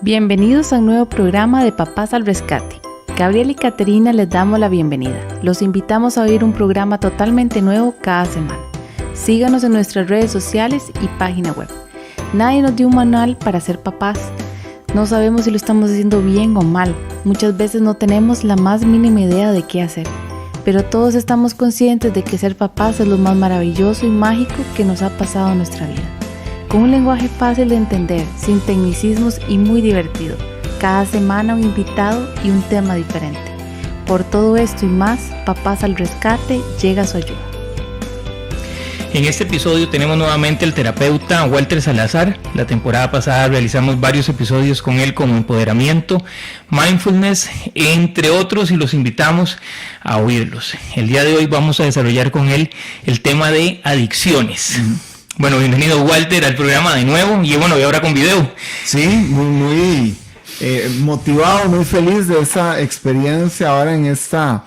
Bienvenidos a un nuevo programa de Papás al Rescate. Gabriel y Caterina les damos la bienvenida. Los invitamos a oír un programa totalmente nuevo cada semana. Síganos en nuestras redes sociales y página web. Nadie nos dio un manual para ser papás. No sabemos si lo estamos haciendo bien o mal. Muchas veces no tenemos la más mínima idea de qué hacer. Pero todos estamos conscientes de que ser papás es lo más maravilloso y mágico que nos ha pasado en nuestra vida. Con un lenguaje fácil de entender, sin tecnicismos y muy divertido. Cada semana un invitado y un tema diferente. Por todo esto y más, Papás al Rescate llega a su ayuda. En este episodio tenemos nuevamente al terapeuta Walter Salazar. La temporada pasada realizamos varios episodios con él como empoderamiento, mindfulness, entre otros, y los invitamos a oírlos. El día de hoy vamos a desarrollar con él el tema de adicciones. Bueno, bienvenido Walter al programa de nuevo y ahora con video. Sí, muy motivado, muy feliz de esa experiencia ahora en esta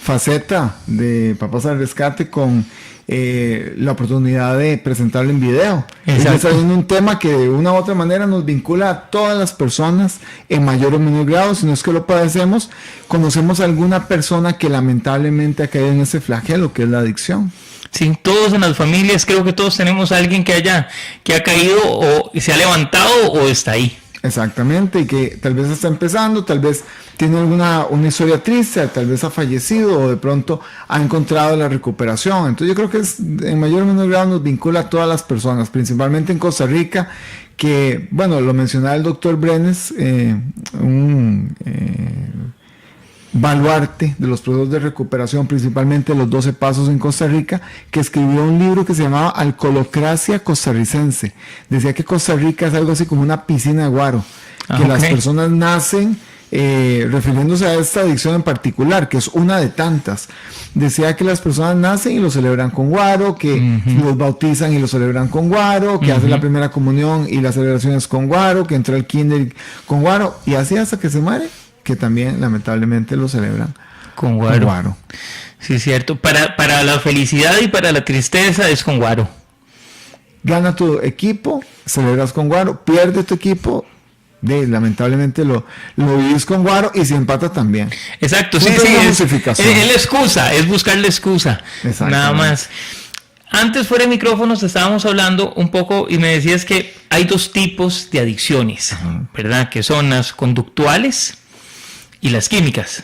faceta de Papás al Rescate con la oportunidad de presentarlo en video. Es un tema que de una u otra manera nos vincula a todas las personas en mayor o menor grado. Si no es que lo padecemos, conocemos a alguna persona que lamentablemente ha caído en ese flagelo que es la adicción. Sí, todos en las familias, creo que todos tenemos a alguien que ha caído o se ha levantado o está ahí. Exactamente, y que tal vez está empezando, tal vez tiene una historia triste, tal vez ha fallecido o de pronto ha encontrado la recuperación. Entonces yo creo que en mayor o menor grado nos vincula a todas las personas, principalmente en Costa Rica, que, lo mencionaba el doctor Brenes, un baluarte de los procesos de recuperación, principalmente los 12 pasos en Costa Rica, que escribió un libro que se llamaba Alcoholocracia Costarricense. Decía que Costa Rica es algo así como una piscina de guaro, que las personas nacen refiriéndose a esta adicción en particular, que es una de tantas. Decía que las personas nacen y lo celebran con guaro, que los bautizan y lo celebran con guaro, que hacen la primera comunión y las celebraciones con guaro, que entra al kinder con guaro, y así hasta que se muere, que también lamentablemente lo celebran con guaro. Sí, cierto. Para la felicidad y para la tristeza es con guaro. Gana tu equipo, celebras con guaro. Pierde tu equipo, lamentablemente lo vivís con guaro, y si empata también. Exacto, sí, es la excusa, es buscar la excusa, nada más. Antes, fuera de micrófonos, estábamos hablando un poco y me decías que hay dos tipos de adicciones, ¿verdad? Que son las conductuales y las químicas.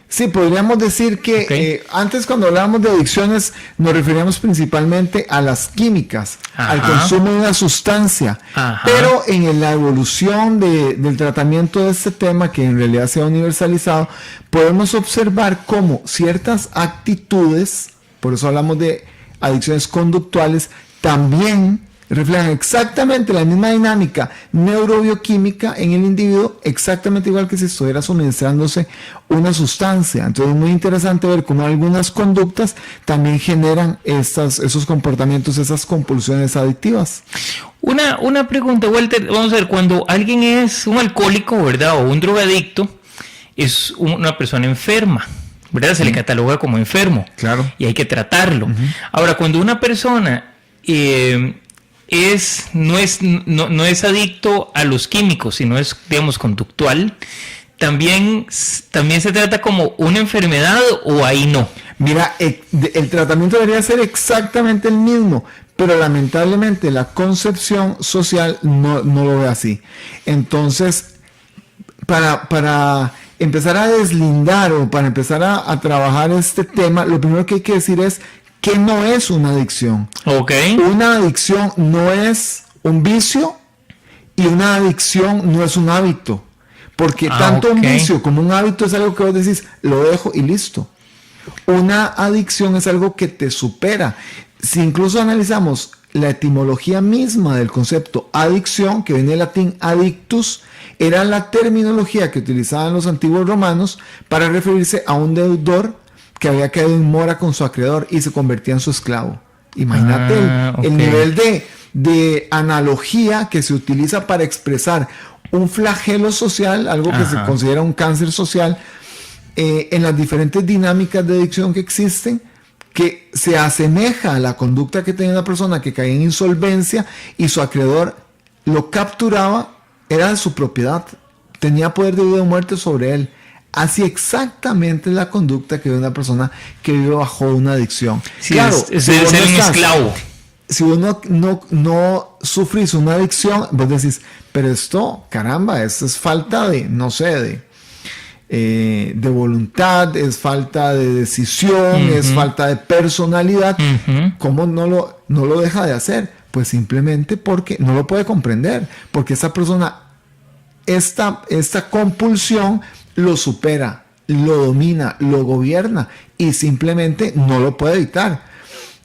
Sí, podríamos decir que antes, cuando hablábamos de adicciones, nos referíamos principalmente a las químicas, al consumo de una sustancia. Pero en la evolución del tratamiento de este tema, que en realidad se ha universalizado, podemos observar cómo ciertas actitudes, por eso hablamos de adicciones conductuales, también reflejan exactamente la misma dinámica neurobioquímica en el individuo, exactamente igual que si estuviera suministrándose una sustancia. Entonces es muy interesante ver cómo algunas conductas también generan esos comportamientos, esas compulsiones adictivas. Una pregunta, Walter, vamos a ver, cuando alguien es un alcohólico, ¿verdad?, o un drogadicto, es una persona enferma, ¿verdad? Se le cataloga como enfermo. Claro. Y hay que tratarlo. Ahora, cuando una persona no es adicto a los químicos, sino es, digamos, conductual, también se trata como una enfermedad, o ahí no. Mira, el tratamiento debería ser exactamente el mismo, pero lamentablemente la concepción social no lo ve así. Entonces, para empezar a deslindar o para empezar a trabajar este tema, lo primero que hay que decir es que no es una adicción. Una adicción no es un vicio y una adicción no es un hábito. Porque tanto un vicio como un hábito es algo que vos decís, lo dejo y listo. Una adicción es algo que te supera. Si incluso analizamos la etimología misma del concepto adicción, que viene del latín addictus, era la terminología que utilizaban los antiguos romanos para referirse a un deudor que había caído en mora con su acreedor y se convertía en su esclavo. Imagínate el nivel de analogía que se utiliza para expresar un flagelo social, algo que se considera un cáncer social, en las diferentes dinámicas de adicción que existen, que se asemeja a la conducta que tenía una persona que caía en insolvencia y su acreedor lo capturaba, era de su propiedad, tenía poder de vida o muerte sobre él. Así exactamente la conducta que de una persona que vive bajo una adicción. Sí, claro, es ser un esclavo. Si uno no sufrís una adicción, vos decís, pero esto, caramba, esto es falta de, no sé, de voluntad, es falta de decisión, es falta de personalidad. ¿Cómo no lo deja de hacer? Pues simplemente porque no lo puede comprender, porque esa persona, esta compulsión lo supera, lo domina, lo gobierna y simplemente no lo puede evitar.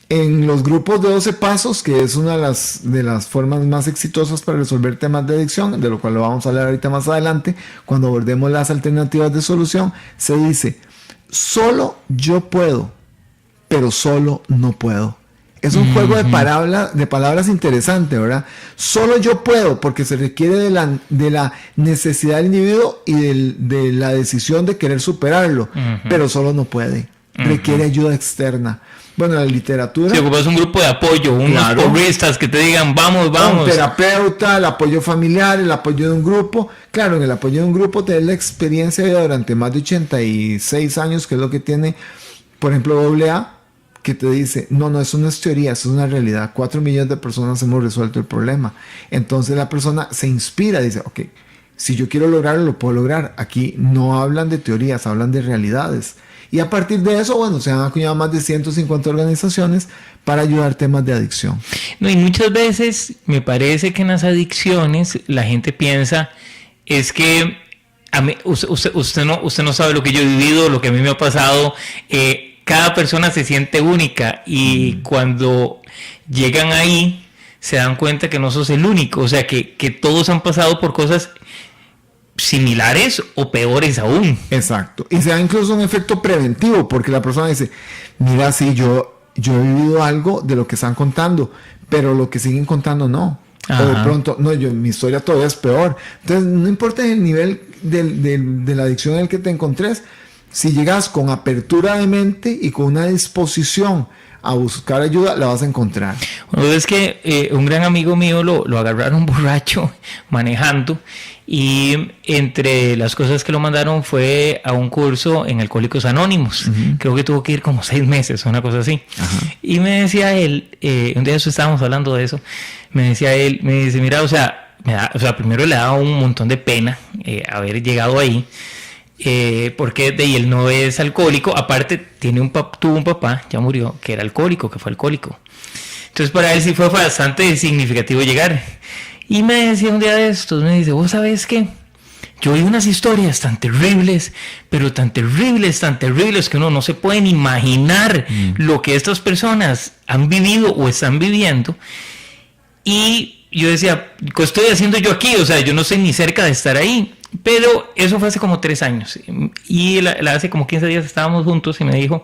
En los grupos de 12 pasos, que es una de las formas más exitosas para resolver temas de adicción, de lo cual lo vamos a hablar ahorita más adelante, cuando abordemos las alternativas de solución, se dice, solo yo puedo, pero solo no puedo. Es un juego de palabras interesante, ¿verdad? Solo yo puedo, porque se requiere de la necesidad del individuo y de la decisión de querer superarlo, pero solo no puede. Requiere ayuda externa. Bueno, la literatura... Si ocupas un grupo de apoyo, unos porristas que te digan, vamos. Un terapeuta, el apoyo familiar, el apoyo de un grupo. Claro, en el apoyo de un grupo tenés la experiencia durante más de 86 años, que es lo que tiene, por ejemplo, AA, que te dice, no, eso no es teoría, eso es una realidad. 4 millones de personas hemos resuelto el problema. Entonces la persona se inspira, dice, ok, si yo quiero lograrlo, lo puedo lograr. Aquí no hablan de teorías, hablan de realidades. Y a partir de eso, bueno, se han acuñado más de 150 organizaciones para ayudar temas de adicción. No, y muchas veces me parece que en las adicciones la gente piensa, es que a mí, usted no sabe lo que yo he vivido, lo que a mí me ha pasado. Cada persona se siente única y cuando llegan ahí se dan cuenta que no sos el único, o sea que todos han pasado por cosas similares o peores aún. Exacto. Y se da incluso un efecto preventivo, porque la persona dice, mira, sí, yo he vivido algo de lo que están contando, pero lo que siguen contando no. Ajá. O de pronto, no, mi historia todavía es peor. Entonces, no importa el nivel de la adicción en el que te encontres, si llegas con apertura de mente y con una disposición a buscar ayuda, la vas a encontrar. Bueno, es que un gran amigo mío lo agarraron borracho manejando, y entre las cosas que lo mandaron fue a un curso en Alcohólicos Anónimos. Creo que tuvo que ir como 6 meses, una cosa así. Y me decía él, un día estábamos hablando de eso, me dice, mira, o sea, primero le daba un montón de pena haber llegado ahí. Porque él no es alcohólico, aparte tuvo un papá, ya murió, que era alcohólico, que fue alcohólico. Entonces para él sí fue bastante significativo llegar. Y me decía un día de estos, me dice, ¿vos sabés qué? Yo oí unas historias tan terribles, pero tan terribles que uno no se puede ni imaginar lo que estas personas han vivido o están viviendo. Y yo decía, ¿qué estoy haciendo yo aquí? O sea, yo no estoy ni cerca de estar ahí. Pero eso fue hace como 3 años. Y hace como 15 días estábamos juntos y me dijo,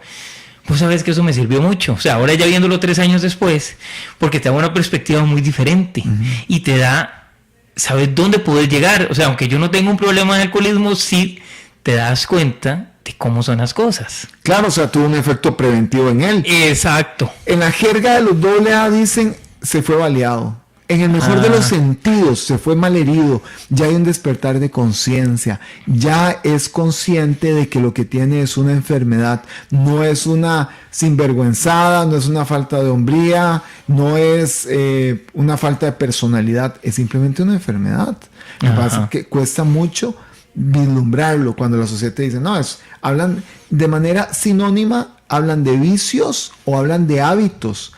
pues sabes que eso me sirvió mucho. O sea, ahora ya viéndolo 3 años después, porque te da una perspectiva muy diferente y te da, sabes dónde puedes llegar. O sea, aunque yo no tengo un problema de alcoholismo, sí te das cuenta de cómo son las cosas. Claro, o sea, tuvo un efecto preventivo en él. Exacto. En la jerga de los AA dicen, se fue baleado. En el mejor de los sentidos, se fue malherido. Ya hay un despertar de conciencia. Ya es consciente de que lo que tiene es una enfermedad. No es una sinvergüenzada, no es una falta de hombría, no es una falta de personalidad. Es simplemente una enfermedad. Lo que pasa es que cuesta mucho vislumbrarlo cuando la sociedad te dice, no, hablan de manera sinónima, hablan de vicios o hablan de hábitos.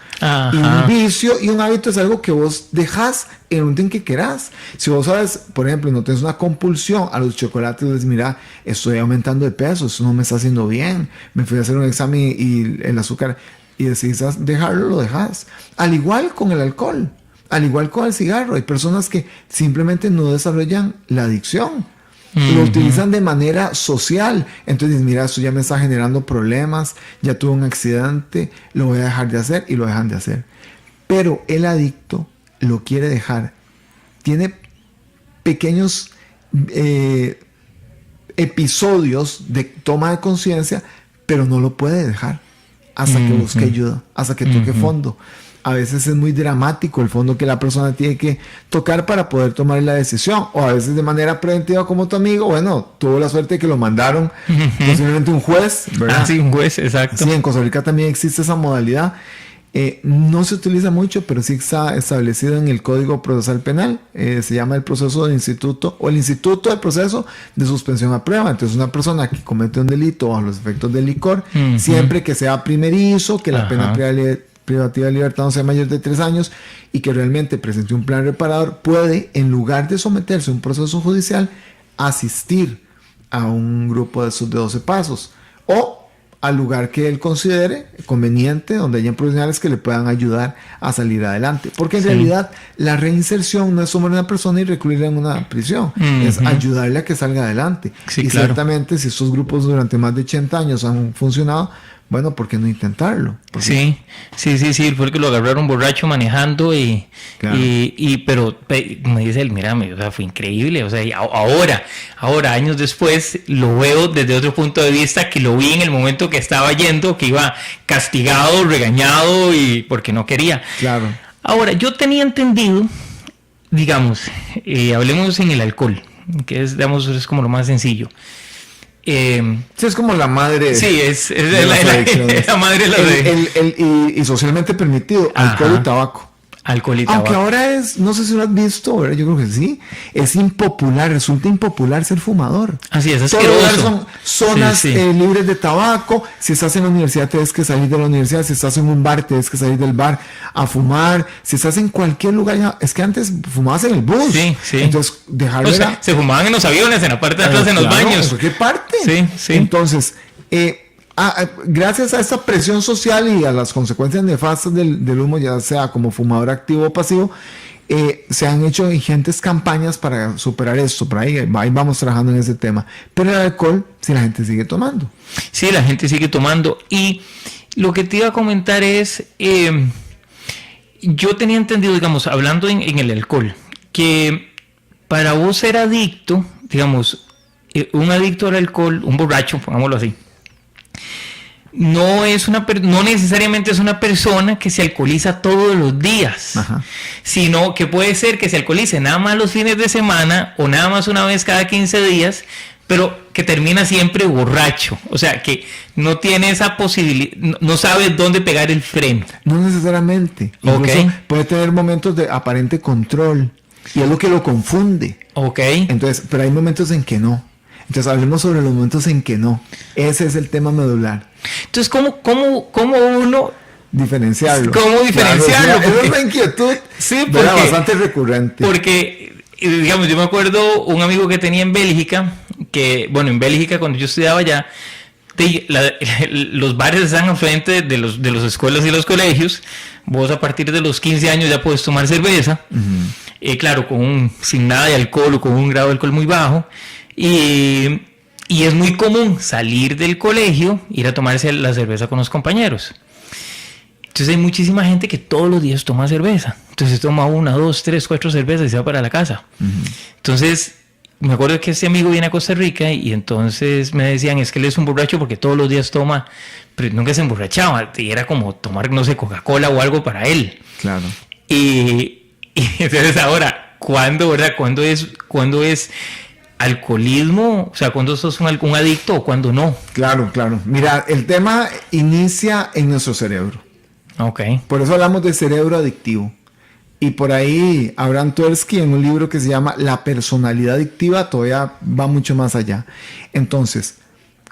Y un vicio y un hábito es algo que vos dejás en un tiempo que querás. Si vos sabes, por ejemplo, no tenés una compulsión a los chocolates, dices, mira, estoy aumentando de peso, eso no me está haciendo bien, me fui a hacer un examen y el azúcar, y decís dejarlo, lo dejas. Al igual con el alcohol, al igual con el cigarro, hay personas que simplemente no desarrollan la adicción. Lo utilizan de manera social. Entonces, mira, esto ya me está generando problemas, ya tuve un accidente, lo voy a dejar de hacer, y lo dejan de hacer. Pero el adicto lo quiere dejar. Tiene pequeños episodios de toma de conciencia, pero no lo puede dejar hasta que busque ayuda, hasta que toque fondo. A veces es muy dramático el fondo que la persona tiene que tocar para poder tomar la decisión. O a veces de manera preventiva, como tu amigo, bueno, tuvo la suerte de que lo mandaron posiblemente un juez, ¿verdad? Ah, sí, un juez, exacto. Sí, en Costa Rica también existe esa modalidad. No se utiliza mucho, pero sí está establecido en el Código Procesal Penal. Se llama el proceso del instituto o el instituto del proceso de suspensión a prueba. Entonces, una persona que comete un delito bajo los efectos del licor, siempre que sea primerizo, que la pena privativa de libertad no sea mayor de 3 años y que realmente presente un plan reparador, puede, en lugar de someterse a un proceso judicial, asistir a un grupo de esos de 12 pasos o al lugar que él considere conveniente, donde hayan profesionales que le puedan ayudar a salir adelante. Porque en realidad la reinserción no es tomar a una persona y recluirla en una prisión, es ayudarle a que salga adelante. Sí, y claro. Ciertamente, si estos grupos durante más de 80 años han funcionado, bueno, ¿por qué no intentarlo? Sí, fue que lo agarraron borracho manejando Claro. pero me dice él, mírame, o sea, fue increíble, o sea, y ahora, años después, lo veo desde otro punto de vista que lo vi en el momento que estaba yendo, que iba castigado, regañado y porque no quería. Claro. Ahora, yo tenía entendido, digamos, hablemos en el alcohol, que es, digamos, es como lo más sencillo. Sí, es como la madre. Sí, es de las adicciones. la madre de la y socialmente permitido, alcohol y tabaco. Alcohol y Aunque tabaco. ahora es, no sé si lo has visto, ¿verdad? Yo creo que sí, es impopular, resulta impopular ser fumador. Así es, Todos asqueroso. son zonas Sí. libres de tabaco. Si estás en la universidad, tienes que salir de la universidad. Si estás en un bar, tienes que salir del bar a fumar. Si estás en cualquier lugar, ya, es que antes fumabas en el bus. Sí. Entonces, dejarlo O sea, se fumaban en los aviones, en la parte de atrás, en los claro, baños. ¿en cualquier parte? Sí. Entonces, gracias a esta presión social y a las consecuencias nefastas del humo, ya sea como fumador activo o pasivo, se han hecho ingentes campañas para superar esto. Por ahí vamos trabajando en ese tema. Pero el alcohol, si la gente sigue tomando. Sí, la gente sigue tomando. Y lo que te iba a comentar es, yo tenía entendido, digamos, hablando en el alcohol, que para vos ser adicto, digamos, un adicto al alcohol, un borracho, pongámoslo así, no necesariamente es una persona que se alcoholiza todos los días, sino que puede ser que se alcoholice nada más los fines de semana o nada más una vez cada 15 días, pero que termina siempre borracho. O sea, que no tiene esa posibilidad, no sabe dónde pegar el freno. No necesariamente. Incluso puede tener momentos de aparente control y es lo que lo confunde. Entonces, pero hay momentos en que no. Entonces hablemos sobre los momentos en que no. Ese es el tema medular. Entonces, ¿cómo uno diferenciarlo? ¿Cómo diferenciarlo? Claro, esa es una inquietud bastante recurrente. Porque, digamos, yo me acuerdo un amigo que tenía en Bélgica, en Bélgica cuando yo estudiaba allá, los bares están enfrente de las escuelas y los colegios. Vos a partir de los 15 años ya puedes tomar cerveza. Claro, sin nada de alcohol o con un grado de alcohol muy bajo. Y es muy común salir del colegio, ir a tomarse la cerveza con los compañeros. Entonces hay muchísima gente que todos los días toma cerveza. Entonces toma 1, 2, 3, 4 cervezas y se va para la casa. Entonces me acuerdo que este amigo viene a Costa Rica y entonces me decían, es que él es un borracho porque todos los días toma, pero nunca se emborrachaba. Y era como tomar, no sé, Coca-Cola o algo para él. Claro. Y entonces ahora, ¿cuándo es alcoholismo? O sea, ¿cuándo sos un adicto o cuándo no? Claro. Mira, el tema inicia en nuestro cerebro. Por eso hablamos de cerebro adictivo. Y por ahí Abraham Tversky, en un libro que se llama La personalidad adictiva, todavía va mucho más allá. Entonces,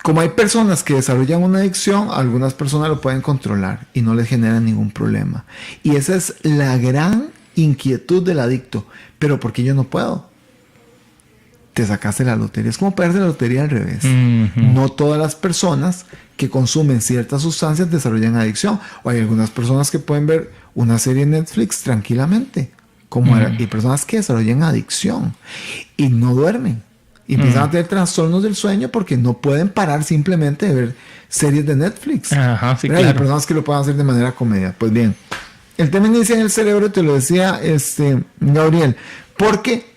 como hay personas que desarrollan una adicción, algunas personas lo pueden controlar y no les genera ningún problema. Y esa es la gran inquietud del adicto. Pero ¿por qué yo no puedo? Te sacaste la lotería. Es como pegarse la lotería al revés. No todas las personas que consumen ciertas sustancias desarrollan adicción. O hay algunas personas que pueden ver una serie en Netflix tranquilamente. Hay personas que desarrollan adicción y no duermen. Y empiezan a tener trastornos del sueño porque no pueden parar simplemente de ver series de Netflix. Claro. Hay personas que lo pueden hacer de manera comedia. Pues bien, el tema inicia en el cerebro, te lo decía Gabriel, porque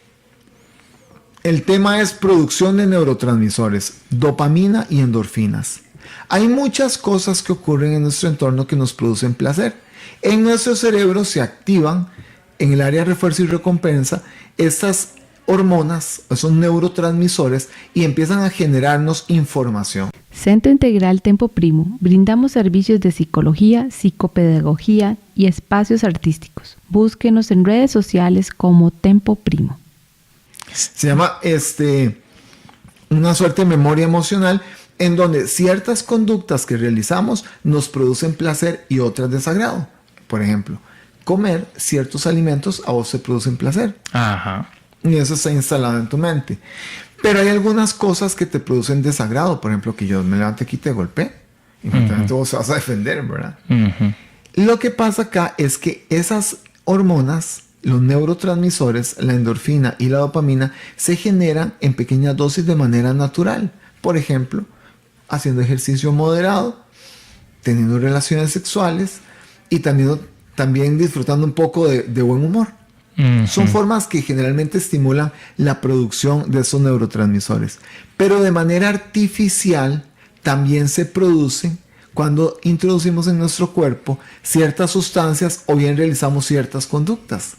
el tema es producción de neurotransmisores, dopamina y endorfinas. Hay muchas cosas que ocurren en nuestro entorno que nos producen placer. En nuestro cerebro se activan en el área de refuerzo y recompensa estas hormonas, esos neurotransmisores, y empiezan a generarnos información. Centro Integral Tempo Primo. Brindamos servicios de psicología, psicopedagogía y espacios artísticos. Búsquenos en redes sociales como Tempo Primo. Se llama una suerte de memoria emocional en donde ciertas conductas que realizamos nos producen placer y otras desagrado. Por ejemplo, comer ciertos alimentos a vos te producen placer. Ajá. Y eso está instalado en tu mente. Pero hay algunas cosas que te producen desagrado. Por ejemplo, que yo me levante aquí y te golpee. Inmediatamente vos vas a defender, ¿verdad? Lo que pasa acá es que esas hormonas, los neurotransmisores, la endorfina y la dopamina, se generan en pequeñas dosis de manera natural. Por ejemplo, haciendo ejercicio moderado, teniendo relaciones sexuales y también disfrutando un poco de buen humor. Son formas que generalmente estimulan la producción de esos neurotransmisores. Pero de manera artificial también se producen cuando introducimos en nuestro cuerpo ciertas sustancias o bien realizamos ciertas conductas.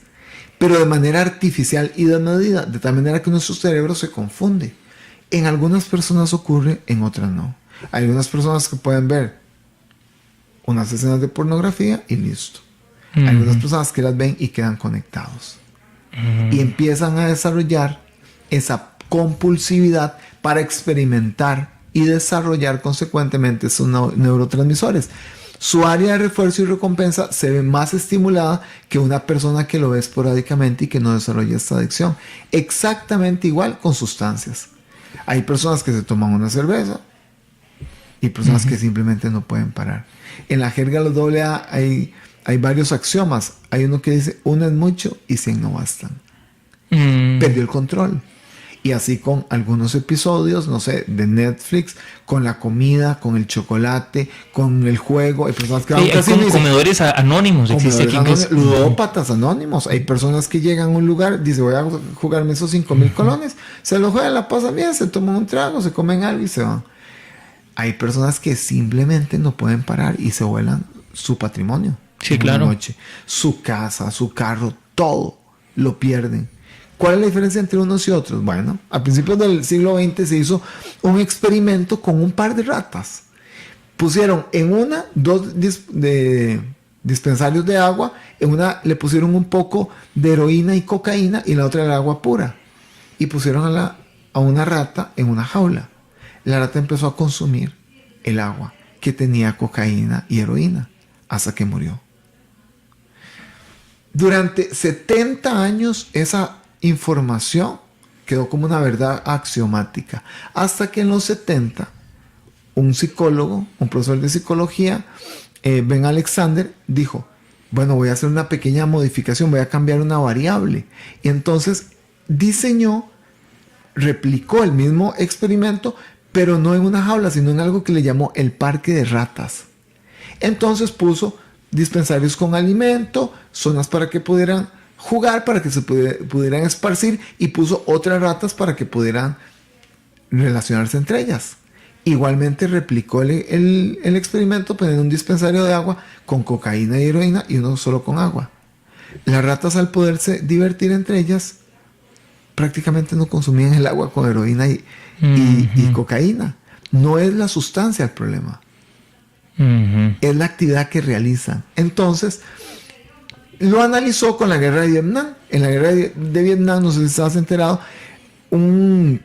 Pero de manera artificial y desmedida, de tal manera que nuestro cerebro se confunde. En algunas personas ocurre, en otras no. Hay algunas personas que pueden ver unas escenas de pornografía y listo. Hay algunas personas que las ven y quedan conectados. Y empiezan a desarrollar esa compulsividad para experimentar y desarrollar consecuentemente esos neurotransmisores. Su área de refuerzo y recompensa se ve más estimulada que una persona que lo ve esporádicamente y que no desarrolla esta adicción. Exactamente igual con sustancias. Hay personas que se toman una cerveza y personas que simplemente no pueden parar. En la jerga de los AA hay varios axiomas. Hay uno que dice, 1 es mucho y 100 no bastan. Perdió el control. Y así con algunos episodios, no sé, de Netflix, con la comida, con el chocolate, con el juego. Hay personas que van casi como comedores anónimos. Existe aquí. Ludópatas anónimos. Hay personas que llegan a un lugar, dice, voy a jugarme esos 5,000 colones. Se lo juegan, la pasan bien, se toman un trago, se comen algo y se van. Hay personas que simplemente no pueden parar y se vuelan su patrimonio. Sí, claro. Noche. Su casa, su carro, todo lo pierden. ¿Cuál es la diferencia entre unos y otros? Bueno, a principios del siglo XX se hizo un experimento con un par de ratas. Pusieron en dos dispensarios de agua, en una le pusieron un poco de heroína y cocaína y la otra era agua pura. Y pusieron a una rata en una jaula. La rata empezó a consumir el agua que tenía cocaína y heroína hasta que murió. Durante 70 años esa información quedó como una verdad axiomática, hasta que en los 70 un psicólogo, un profesor de psicología, Ben Alexander, dijo, bueno, voy a hacer una pequeña modificación, voy a cambiar una variable. Y entonces replicó el mismo experimento, pero no en una jaula, sino en algo que le llamó el parque de ratas. Entonces puso dispensarios con alimento, zonas para que pudieran jugar, para que se pudieran esparcir, y puso otras ratas para que pudieran relacionarse entre ellas. Igualmente replicó el experimento poniendo un dispensario de agua con cocaína y heroína y uno solo con agua. Las ratas, al poderse divertir entre ellas, prácticamente no consumían el agua con heroína y cocaína. No es la sustancia el problema. Es la actividad que realizan. Entonces lo analizó con la guerra de Vietnam. En la guerra de Vietnam, no sé si estabas enterado, un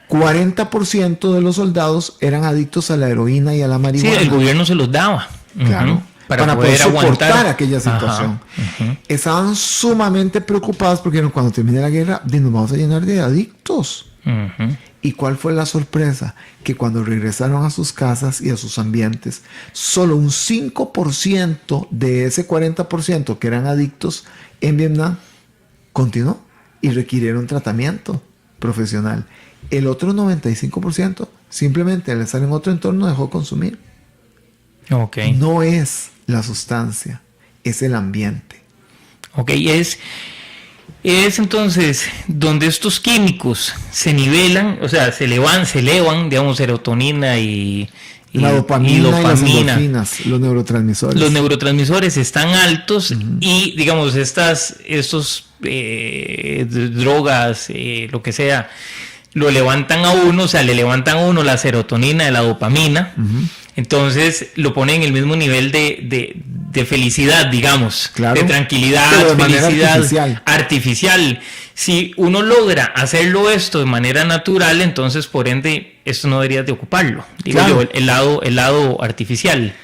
40% de los soldados eran adictos a la heroína y a la marihuana. Sí, el gobierno se los daba. Claro, para poder soportar aquella situación. Estaban sumamente preocupados porque cuando termine la guerra nos vamos a llenar de adictos. ¿Y cuál fue la sorpresa? Que cuando regresaron a sus casas y a sus ambientes, solo un 5% de ese 40% que eran adictos en Vietnam continuó y requirieron tratamiento profesional. El otro 95% simplemente al estar en otro entorno dejó consumir. No es la sustancia, es el ambiente. Es entonces donde estos químicos se nivelan, o sea, se elevan, digamos, serotonina y La dopamina y las endorfinas, los neurotransmisores. Los neurotransmisores están altos y, digamos, estos drogas, lo que sea, lo levantan a uno, o sea, le levantan a uno la serotonina de la dopamina, entonces lo ponen en el mismo nivel de felicidad, digamos, claro, de tranquilidad, de felicidad artificial. Si uno logra hacerlo esto de manera natural, entonces por ende esto no debería de ocuparlo, digo yo, el lado artificial.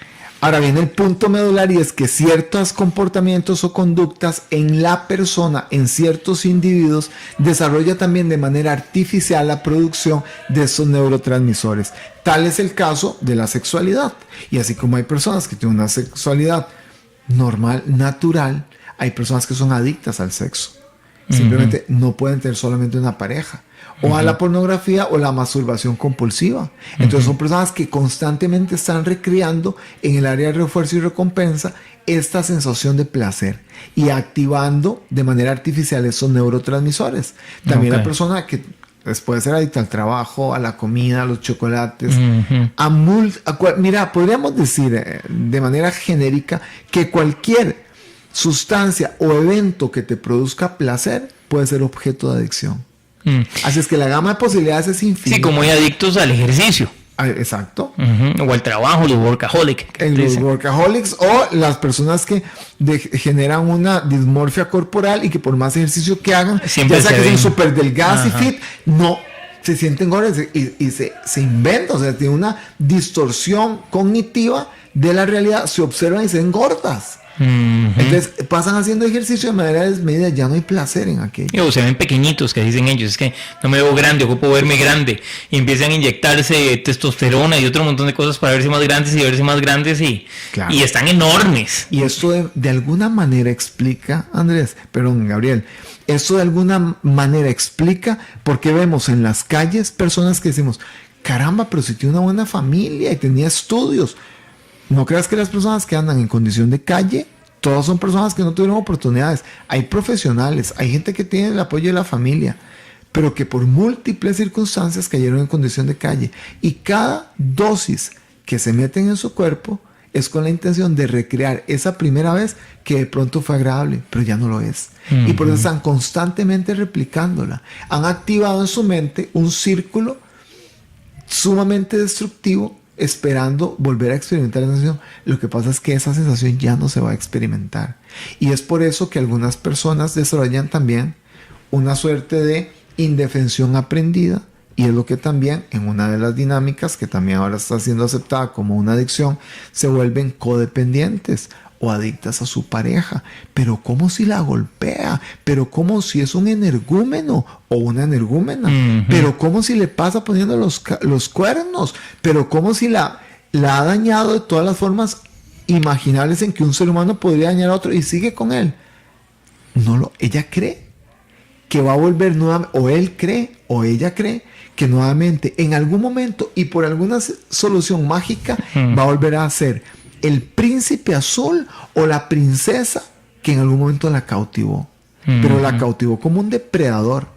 Ahora viene el punto medular, y es que ciertos comportamientos o conductas en la persona, en ciertos individuos, desarrolla también de manera artificial la producción de esos neurotransmisores. Tal es el caso de la sexualidad. Y así como hay personas que tienen una sexualidad normal, natural, hay personas que son adictas al sexo. Simplemente no pueden tener solamente una pareja. O a la pornografía o la masturbación compulsiva. Entonces son personas que constantemente están recreando en el área de refuerzo y recompensa esta sensación de placer y activando de manera artificial esos neurotransmisores. También la persona que puede ser adicta al trabajo, a la comida, a los chocolates. Mira, podríamos decir de manera genérica que cualquier sustancia o evento que te produzca placer puede ser objeto de adicción. Así es que la gama de posibilidades es infinita. Sí, como hay adictos al ejercicio. Exacto. O al trabajo, los workaholics. Los workaholics o las personas que generan una dismorfia corporal y que por más ejercicio que hagan, siempre ya sea que son súper delgadas y fit, no se sienten gordas y se inventan, o sea, tiene una distorsión cognitiva de la realidad, se observan y se ven gordas. Entonces pasan haciendo ejercicio de manera desmedida, ya no hay placer en aquello. O se ven pequeñitos, que dicen ellos, es que no me veo grande, ocupo verme grande, y empiezan a inyectarse testosterona y otro montón de cosas para verse más grandes y verse más grandes y están enormes. Y esto de alguna manera explica, Gabriel, esto de alguna manera explica por qué vemos en las calles personas que decimos, caramba, pero si tiene una buena familia y tenía estudios. No creas que las personas que andan en condición de calle, todas son personas que no tuvieron oportunidades. Hay profesionales, hay gente que tiene el apoyo de la familia, pero que por múltiples circunstancias cayeron en condición de calle. Y cada dosis que se meten en su cuerpo es con la intención de recrear esa primera vez que de pronto fue agradable, pero ya no lo es. Y por eso están constantemente replicándola. Han activado en su mente un círculo sumamente destructivo, esperando volver a experimentar la sensación. Lo que pasa es que esa sensación ya no se va a experimentar. Y es por eso que algunas personas desarrollan también una suerte de indefensión aprendida, y es lo que también en una de las dinámicas que también ahora está siendo aceptada como una adicción, se vuelven codependientes o adictas a su pareja. Pero ¿cómo si la golpea? ¿Pero cómo si es un energúmeno o una energúmena? ¿Pero cómo si le pasa poniendo los cuernos? ¿Pero cómo si la ha dañado de todas las formas imaginables en que un ser humano podría dañar a otro y sigue con él? Ella cree que va a volver nuevamente, o él cree, o ella cree que nuevamente en algún momento y por alguna solución mágica va a volver a ser el príncipe azul o la princesa que en algún momento la cautivó. Pero la cautivó como un depredador,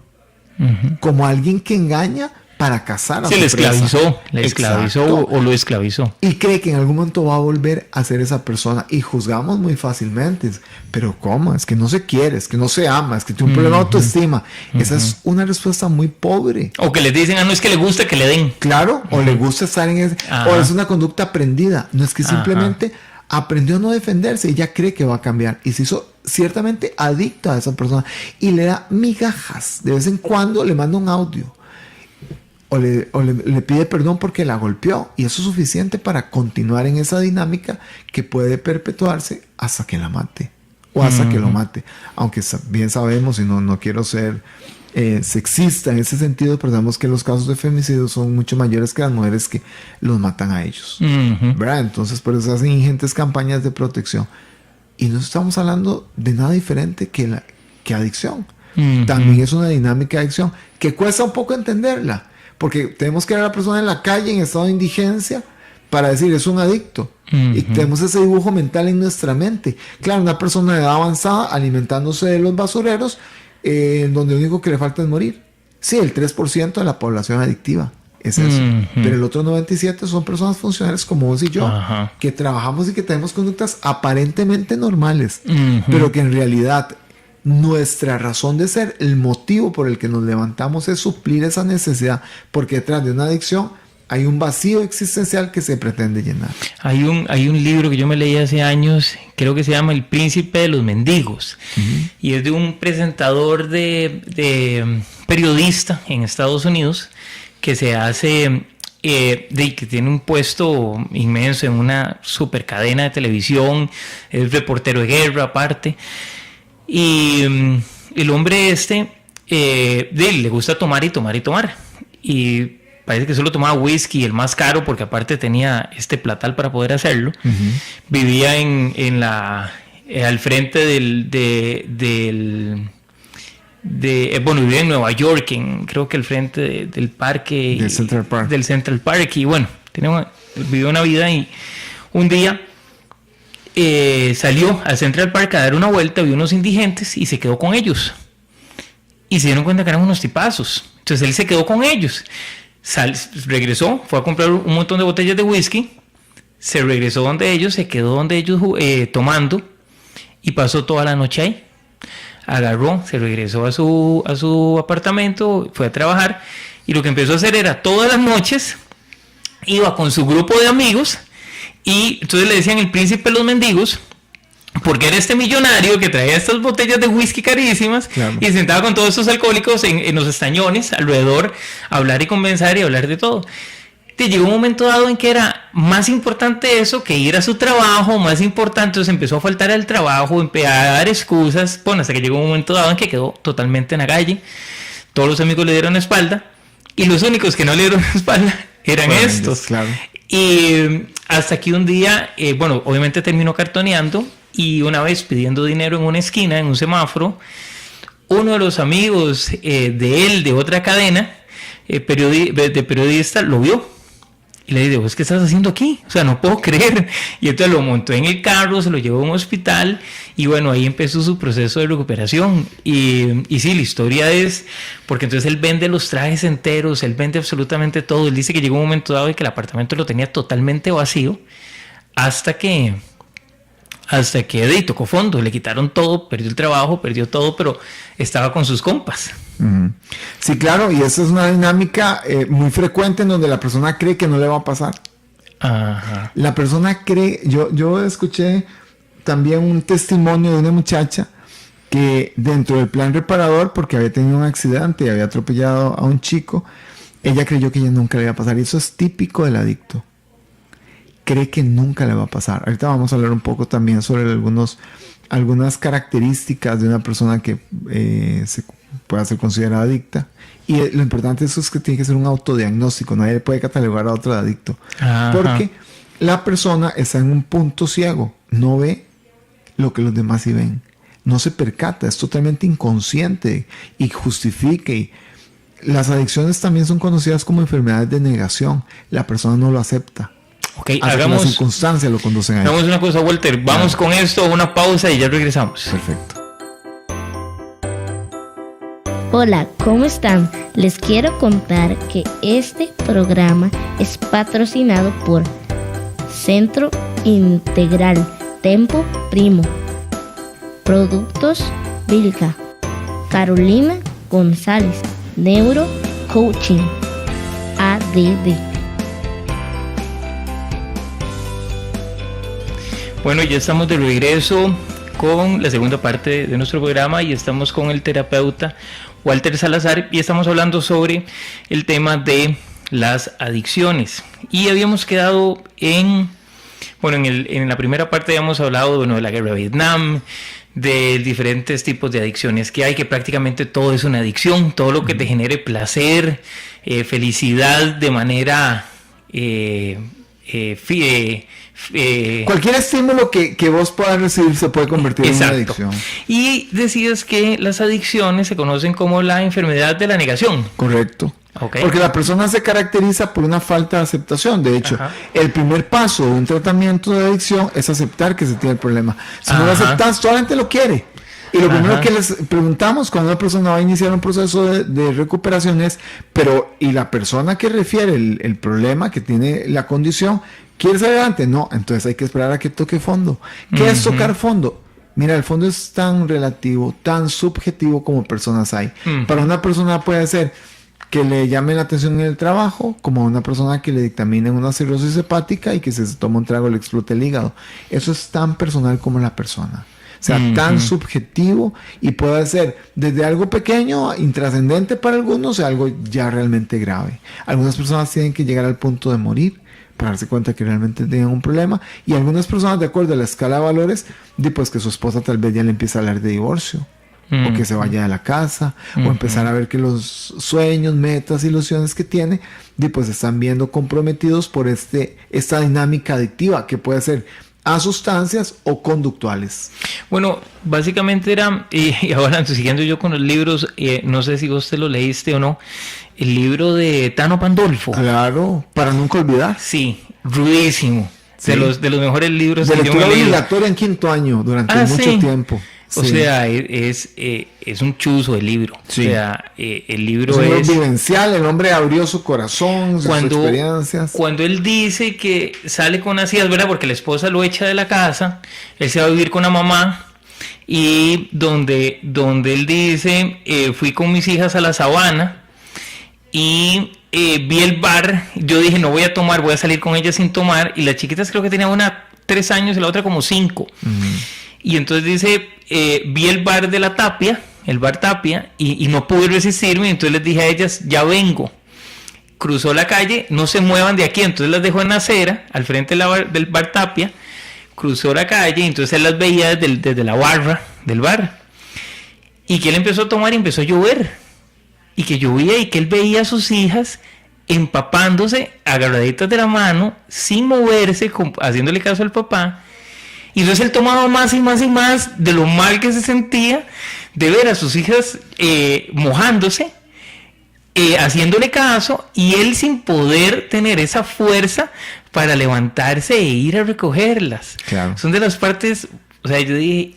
como alguien que engaña para cazar a su presa. Le esclavizó o lo esclavizó. Y cree que en algún momento va a volver a ser esa persona. Y juzgamos muy fácilmente. Pero ¿cómo? Es que no se quiere, es que no se ama, es que tiene un problema de autoestima. Esa es una respuesta muy pobre. O que les dicen, no es que le gusta que le den. Claro, o le gusta estar en ese... O es una conducta aprendida. No es que simplemente aprendió a no defenderse y ya cree que va a cambiar. Y se hizo ciertamente adicta a esa persona. Y le da migajas. De vez en cuando le manda un audio. O le pide perdón porque la golpeó, y eso es suficiente para continuar en esa dinámica que puede perpetuarse hasta que la mate o hasta que lo mate. Aunque bien sabemos, y no quiero ser sexista en ese sentido, pero sabemos que los casos de femicidio son mucho mayores que las mujeres que los matan a ellos, ¿verdad? Entonces por eso hacen ingentes campañas de protección, y no estamos hablando de nada diferente que adicción. También es una dinámica de adicción que cuesta un poco entenderla, porque tenemos que ver a la persona en la calle en estado de indigencia para decir es un adicto. Y tenemos ese dibujo mental en nuestra mente. Claro, una persona de edad avanzada alimentándose de los basureros, donde lo único que le falta es morir. Sí, el 3% de la población adictiva es eso. Pero el otro 97 son personas funcionales como vos y yo, que trabajamos y que tenemos conductas aparentemente normales, pero que en realidad nuestra razón de ser, el motivo por el que nos levantamos es suplir esa necesidad, porque detrás de una adicción hay un vacío existencial que se pretende llenar. Hay un libro que yo me leí hace años, creo que se llama El Príncipe de los Mendigos, y es de un presentador de periodista en Estados Unidos que se hace, que tiene un puesto inmenso en una super cadena de televisión, es reportero de guerra aparte, y el hombre le gusta tomar y tomar y tomar, y parece que solo tomaba whisky, el más caro, porque aparte tenía este platal para poder hacerlo. Vivía al frente vivía en Nueva York, creo que al frente del parque. Del Central Park. Y bueno, vivió una vida y un día salió al Central Park a dar una vuelta, vio unos indigentes y se quedó con ellos. Y se dieron cuenta que eran unos tipazos. Entonces él se quedó con ellos. Regresó, fue a comprar un montón de botellas de whisky, se regresó donde ellos, se quedó donde ellos tomando y pasó toda la noche ahí. Agarró, se regresó a su apartamento, fue a trabajar y lo que empezó a hacer era todas las noches iba con su grupo de amigos y entonces le decían el príncipe de los mendigos, porque era este millonario que traía estas botellas de whisky carísimas, claro, y se sentaba con todos estos alcohólicos en los estañones alrededor a hablar y conversar y hablar de todo. Te llegó un momento dado en que era más importante eso que ir a su trabajo, más importante, entonces empezó a faltar al trabajo, empezó a dar excusas, bueno, hasta que llegó un momento dado en que quedó totalmente en la calle, todos los amigos le dieron la espalda, y los únicos que no le dieron la espalda eran estos. Claro. Y hasta que un día, obviamente terminó cartoneando, y una vez pidiendo dinero en una esquina, en un semáforo, uno de los amigos de él, de otra cadena, de periodista, lo vio. Y le dijo, ¿qué estás haciendo aquí? O sea, no puedo creer. Y entonces lo montó en el carro, se lo llevó a un hospital, y bueno, ahí empezó su proceso de recuperación. Y sí, la historia es, porque entonces él vende los trajes enteros, él vende absolutamente todo. Él dice que llegó un momento dado y que el apartamento lo tenía totalmente vacío, hasta que tocó fondo, le quitaron todo, perdió el trabajo, perdió todo, pero estaba con sus compas. Sí, claro, y esa es una dinámica muy frecuente en donde la persona cree que no le va a pasar. Ajá. La persona cree, yo escuché también un testimonio de una muchacha que dentro del plan reparador, porque había tenido un accidente y había atropellado a un chico, ella creyó que ella nunca le iba a pasar, y eso es típico del adicto. Cree que nunca le va a pasar. Ahorita vamos a hablar un poco también sobre algunas características de una persona que se pueda ser considerada adicta. Y lo importante de eso es que tiene que ser un autodiagnóstico. Nadie puede catalogar a otro de adicto. Ajá. Porque la persona está en un punto ciego. No ve lo que los demás sí ven. No se percata. Es totalmente inconsciente y justifica. Y las adicciones también son conocidas como enfermedades de negación. La persona no lo acepta. Okay, las circunstancias lo conducen a eso. Hagamos una cosa, Walter. Vamos con esto, una pausa y ya regresamos. Perfecto. Hola, ¿cómo están? Les quiero contar que este programa es patrocinado por Centro Integral Tempo Primo, Productos Vilca, Carolina González, Neuro Coaching, ADD. Bueno, ya estamos de regreso con la segunda parte de nuestro programa y estamos con el terapeuta Walter Salazar y estamos hablando sobre el tema de las adicciones. Y habíamos quedado en la primera parte habíamos hablado de la guerra de Vietnam, de diferentes tipos de adicciones que hay, que prácticamente todo es una adicción, todo lo que te genere placer, felicidad de manera cualquier estímulo que vos puedas recibir se puede convertir en una adicción. Y decías que las adicciones se conocen como la enfermedad de la negación. Correcto. Okay. Porque la persona se caracteriza por una falta de aceptación. De hecho, el primer paso de un tratamiento de adicción es aceptar que se tiene el problema. Si no lo aceptas, toda la gente lo quiere. Y lo primero que les preguntamos cuando una persona va a iniciar un proceso de recuperación es, ¿y la persona que refiere el problema, que tiene la condición, quiere salir adelante? No, entonces hay que esperar a que toque fondo. ¿Qué es tocar fondo? Mira, el fondo es tan relativo, tan subjetivo como personas hay. Para una persona puede ser que le llame la atención en el trabajo, como a una persona que le dictaminen una cirrosis hepática y que si se toma un trago le explote el hígado. Eso es tan personal como la persona. O sea, tan subjetivo, y puede ser desde algo pequeño, intrascendente para algunos, a algo ya realmente grave. Algunas personas tienen que llegar al punto de morir para darse cuenta que realmente tienen un problema, y algunas personas, de acuerdo a la escala de valores, pues que su esposa tal vez ya le empieza a hablar de divorcio, o que se vaya de la casa, o empezar a ver que los sueños, metas, ilusiones que tiene, pues están viendo comprometidos por esta dinámica adictiva que puede ser a sustancias o conductuales. Bueno, básicamente era, y ahora siguiendo yo con los libros, no sé si vos te lo leíste o no, el libro de Tano Pandolfo. Claro, para nunca olvidar. Sí, rudísimo. Sí. De los mejores libros de lectura obligatoria en quinto año durante mucho tiempo. O sea, es un chuzo el libro. Sí. O sea, el libro es vivencial. El hombre abrió su corazón, sus experiencias. Cuando él dice que sale con las hijas, ¿verdad? Porque la esposa lo echa de la casa, él se va a vivir con la mamá, y donde él dice, fui con mis hijas a la sabana y vi el bar. Yo dije, no voy a tomar, voy a salir con ellas sin tomar. Y las chiquitas creo que tenían una 3 años y la otra como 5. Y entonces dice, vi el bar de la Tapia, el bar Tapia, y no pude resistirme. Entonces les dije a ellas, ya vengo. Cruzó la calle, no se muevan de aquí. Entonces las dejó en la acera, al frente del bar Tapia. Cruzó la calle, y entonces él las veía desde la barra del bar. Y que él empezó a tomar y empezó a llover. Y que llovía, y que él veía a sus hijas empapándose, agarraditas de la mano, sin moverse, haciéndole caso al papá. Y entonces él tomaba más y más y más de lo mal que se sentía de ver a sus hijas mojándose, haciéndole caso, y él sin poder tener esa fuerza para levantarse e ir a recogerlas. Claro. Son de las partes, o sea, yo dije,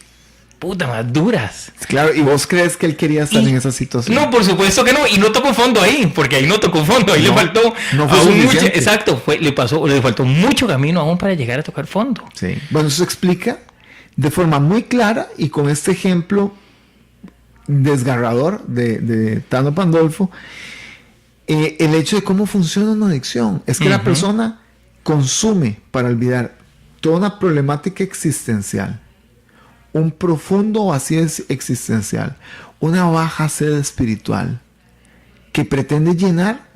puta, más duras. Claro, ¿y vos crees que él quería estar en esa situación? No, por supuesto que no, y no tocó fondo ahí, porque ahí no tocó fondo, ahí le faltó mucho, exacto, le faltó mucho camino aún para llegar a tocar fondo. Sí. Bueno, eso explica de forma muy clara, y con este ejemplo desgarrador de Tano Pandolfo, el hecho de cómo funciona una adicción. Es que la persona consume para olvidar toda una problemática existencial, un profundo vacío existencial, una baja sed espiritual que pretende llenar,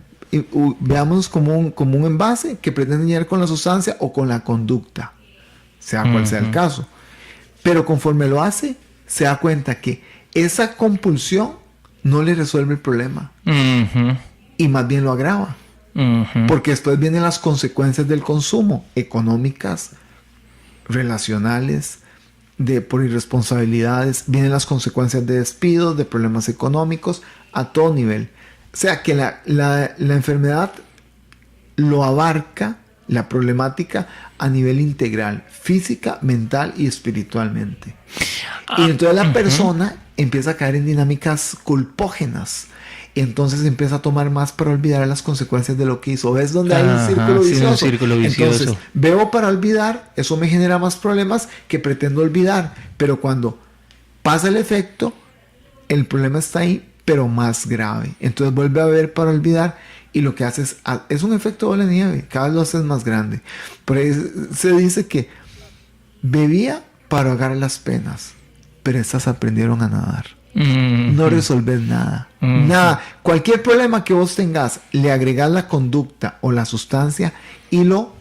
veamos como un envase que pretende llenar con la sustancia o con la conducta, sea cual sea el caso. Pero conforme lo hace, se da cuenta que esa compulsión no le resuelve el problema, y más bien lo agrava, porque después vienen las consecuencias del consumo, económicas, relacionales, por irresponsabilidades, vienen las consecuencias de despidos, de problemas económicos, a todo nivel. O sea que la enfermedad lo abarca, la problemática, a nivel integral, física, mental y espiritualmente. Y entonces la persona empieza a caer en dinámicas culpógenas. Entonces empieza a tomar más para olvidar las consecuencias de lo que hizo. ¿Ves donde hay un círculo vicioso? Sí, un círculo vicioso. Entonces, bebo para olvidar, eso me genera más problemas que pretendo olvidar. Pero cuando pasa el efecto, el problema está ahí, pero más grave. Entonces vuelve a beber para olvidar, y lo que hace es un efecto bola de nieve. Cada vez lo haces más grande. Por ahí se dice que bebía para ahogar las penas, pero estas aprendieron a nadar. No resolver nada. Nada. Cualquier problema que vos tengas, le agregás la conducta o la sustancia y lo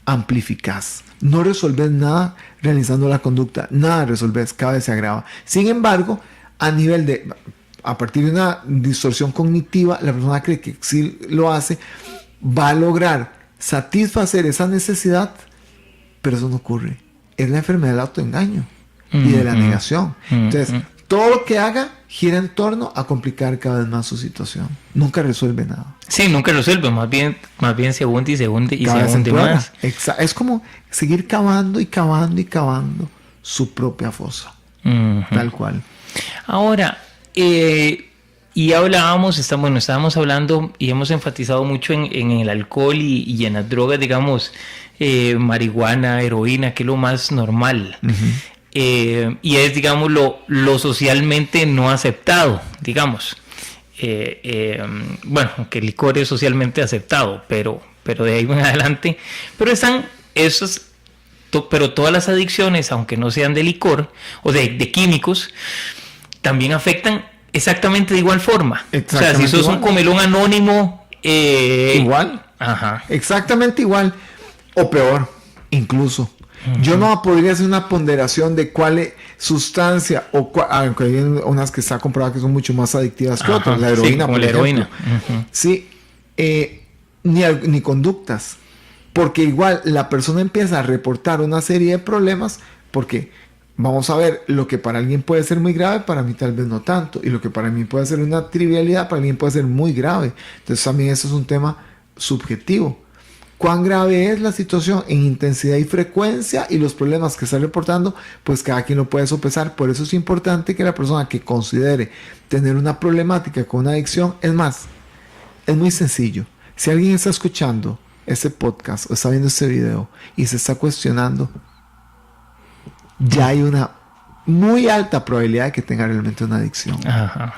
amplificás. No resolvés nada realizando la conducta. Nada resolvés, cada vez se agrava. Sin embargo, a partir de una distorsión cognitiva, la persona cree que si lo hace, va a lograr satisfacer esa necesidad, pero eso no ocurre. Es la enfermedad del autoengaño y de la negación. Entonces, todo lo que haga gira en torno a complicar cada vez más su situación. Nunca resuelve nada. Sí, nunca resuelve. Más bien se hunde y se hunde y se hunde más. Es como seguir cavando y cavando y cavando su propia fosa. Tal cual. Ahora, y hablábamos, estábamos hablando y hemos enfatizado mucho en el alcohol y en las drogas, digamos, marihuana, heroína, que es lo más normal. Y es, digamos, lo socialmente no aceptado, digamos. Bueno, que el licor es socialmente aceptado, pero de ahí en adelante. Pero están esos, pero todas las adicciones, aunque no sean de licor o de químicos, también afectan exactamente de igual forma. O sea, si sos un comelón anónimo, igual. Ajá. Exactamente igual. O peor, incluso. Yo no podría hacer una ponderación de cuál sustancia, aunque hay unas que está comprobado que son mucho más adictivas que otras, la heroína, como por la ejemplo. heroína. Sí, ni conductas, porque igual la persona empieza a reportar una serie de problemas, porque vamos a ver, lo que para alguien puede ser muy grave, para mí tal vez no tanto, y lo que para mí puede ser una trivialidad, para alguien puede ser muy grave. Entonces también eso es un tema subjetivo. ¿Cuán grave es la situación en intensidad y frecuencia y los problemas que está reportando? Pues cada quien lo puede sopesar. Por eso es importante que la persona que considere tener una problemática con una adicción, es más, es muy sencillo. Si alguien está escuchando este podcast o está viendo este video y se está cuestionando, ya hay una muy alta probabilidad de que tenga realmente una adicción. Ajá.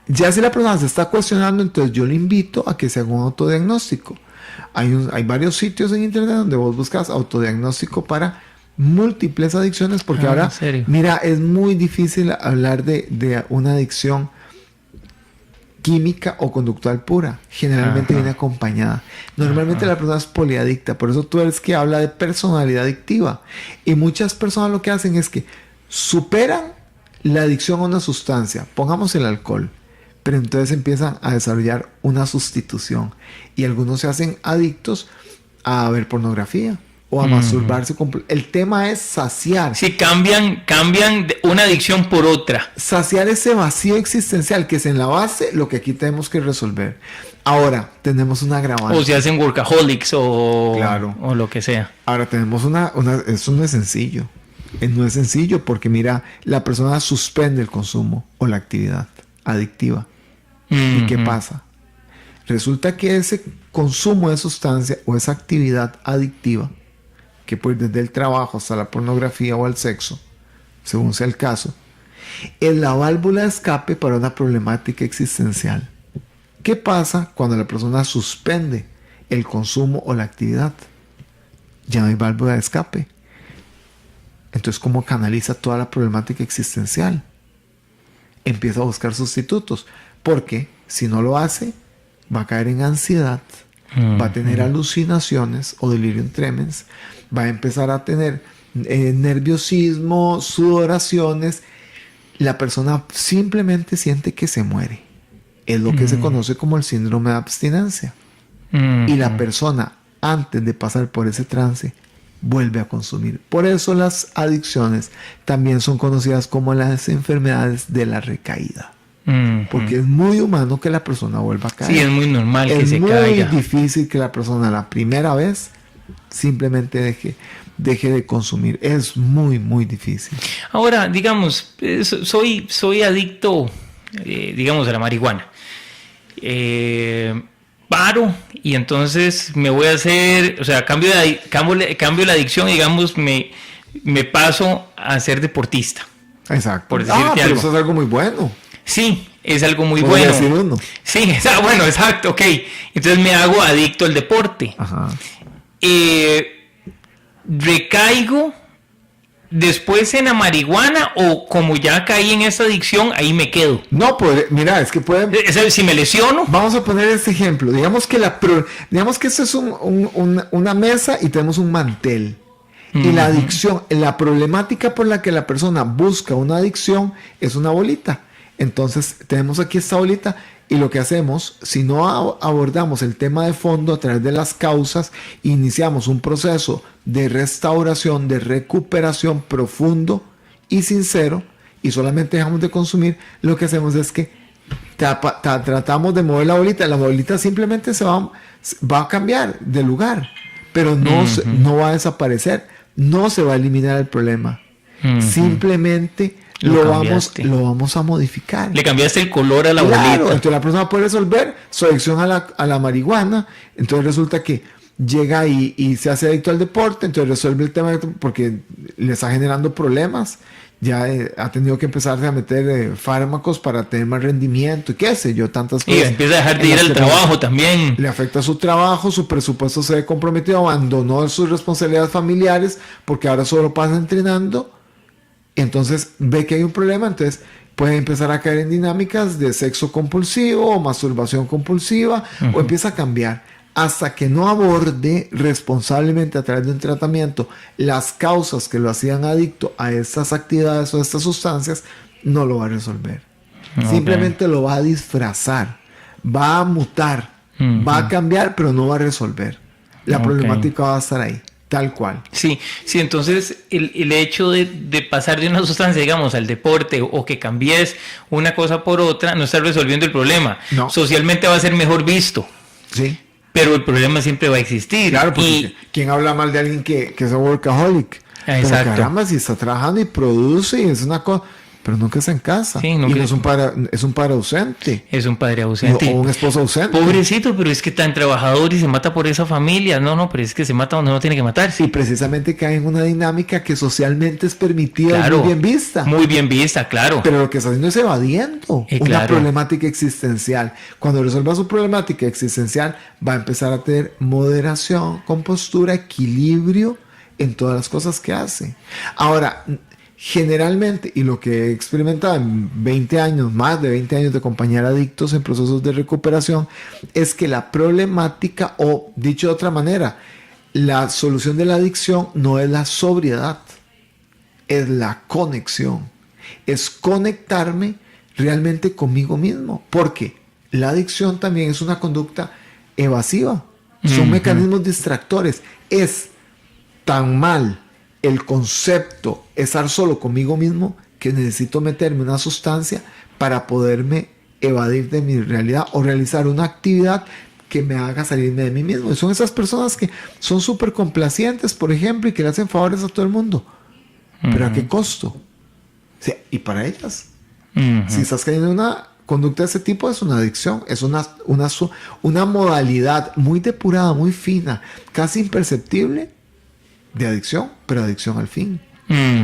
Ya si la persona se está cuestionando, entonces yo le invito a que se haga un autodiagnóstico. Hay varios sitios en internet donde vos buscas autodiagnóstico para múltiples adicciones, porque ahora, mira, es muy difícil hablar de una adicción química o conductual pura. Generalmente viene acompañada. Normalmente la persona es poliadicta, por eso tú eres que habla de personalidad adictiva. Y muchas personas lo que hacen es que superan la adicción a una sustancia, pongamos el alcohol, pero entonces empiezan a desarrollar una sustitución y algunos se hacen adictos a ver pornografía o a masturbarse. El tema es saciar. Sí, cambian de una adicción por otra. Saciar ese vacío existencial que es en la base lo que aquí tenemos que resolver. Ahora, tenemos una agravante. O se hacen workaholics o lo que sea. Ahora tenemos eso no es sencillo. No es sencillo porque mira, la persona suspende el consumo o la actividad adictiva. ¿Y qué pasa? Resulta que ese consumo de sustancia o esa actividad adictiva, que puede ir desde el trabajo hasta la pornografía o el sexo, según sea el caso, es la válvula de escape para una problemática existencial. ¿Qué pasa cuando la persona suspende el consumo o la actividad? Ya no hay válvula de escape. Entonces, ¿cómo canaliza toda la problemática existencial? Empieza a buscar sustitutos. Porque si no lo hace, va a caer en ansiedad, va a tener alucinaciones o delirium tremens, va a empezar a tener nerviosismo, sudoraciones. La persona simplemente siente que se muere. Es lo que se conoce como el síndrome de abstinencia. Y la persona, antes de pasar por ese trance, vuelve a consumir. Por eso las adicciones también son conocidas como las enfermedades de la recaída. Porque es muy humano que la persona vuelva a caer. Sí, es muy normal que se caiga. Es muy difícil que la persona la primera vez simplemente deje de consumir. Es muy, muy difícil. Ahora, digamos, soy adicto, digamos, a la marihuana. Paro y entonces me voy a hacer, o sea, cambio la adicción, digamos, me paso a ser deportista. Exacto. Por decirte pero algo. eso es algo muy bueno. Sí, es algo muy Podría bueno. decir uno. Sí, bueno, exacto, ok. Entonces me hago adicto al deporte. Ajá. Recaigo después en la marihuana o como ya caí en esa adicción, ahí me quedo. No, mira, es que puede... Si me lesiono. Vamos a poner este ejemplo. Digamos que esto es una mesa y tenemos un mantel. Y la adicción, la problemática por la que la persona busca una adicción es una bolita. Entonces tenemos aquí esta bolita y lo que hacemos, si no abordamos el tema de fondo a través de las causas, iniciamos un proceso de restauración, de recuperación profundo y sincero, y solamente dejamos de consumir. Lo que hacemos es que tratamos de mover la bolita simplemente va a cambiar de lugar, pero no va a desaparecer, no se va a eliminar el problema. Simplemente lo vamos a modificar. Le cambiaste el color a la Claro, bolita. entonces la persona puede resolver su adicción a la marihuana. Entonces resulta que llega y se hace adicto al deporte, entonces resuelve el tema porque le está generando problemas. Ya ha tenido que empezarse a meter fármacos para tener más rendimiento y qué sé yo, tantas cosas. Y empieza a dejar de ir al trabajo también. Le afecta su trabajo, su presupuesto se ve comprometido, abandonó sus responsabilidades familiares porque ahora solo pasa entrenando. Entonces ve que hay un problema, entonces puede empezar a caer en dinámicas de sexo compulsivo o masturbación compulsiva, o empieza a cambiar. Hasta que no aborde responsablemente a través de un tratamiento las causas que lo hacían adicto a estas actividades o a estas sustancias, no lo va a resolver. Simplemente lo va a disfrazar, va a mutar, va a cambiar, pero no va a resolver. La problemática va a estar ahí, tal cual. Sí, entonces el hecho de pasar de una sustancia, digamos, al deporte o que cambies una cosa por otra, no está resolviendo el problema. No. Socialmente va a ser mejor visto. Sí. Pero el problema siempre va a existir. Claro, porque ¿quién habla mal de alguien que es un workaholic? Exacto. Pero caramba, si está trabajando y produce y es una cosa, pero nunca está en casa. Sí, y no es un padre ausente. Es un padre ausente. O un esposo ausente. Pobrecito, pero es que tan trabajador y se mata por esa familia. No, pero es que se mata donde no tiene que matarse. Y precisamente cae en una dinámica que socialmente es permitida, Claro, y muy bien vista. Muy bien vista, claro. Pero lo que está haciendo es evadiendo una claro. problemática existencial. Cuando resuelva su problemática existencial, va a empezar a tener moderación, compostura, equilibrio en todas las cosas que hace. Ahora, generalmente, y lo que he experimentado en 20 años, más de 20 años de acompañar adictos en procesos de recuperación, es que la problemática, o dicho de otra manera, la solución de la adicción no es la sobriedad, es la conexión. Es conectarme realmente conmigo mismo, porque la adicción también es una conducta evasiva, son mecanismos distractores. Es tan mal el concepto estar solo conmigo mismo que necesito meterme una sustancia para poderme evadir de mi realidad o realizar una actividad que me haga salirme de mí mismo. Y son esas personas que son súper complacientes, por ejemplo, y que le hacen favores a todo el mundo. ¿Pero a qué costo? O sea, y para ellas, si estás cayendo en una conducta de ese tipo, es una adicción, es una modalidad muy depurada, muy fina, casi imperceptible de adicción, pero adicción al fin.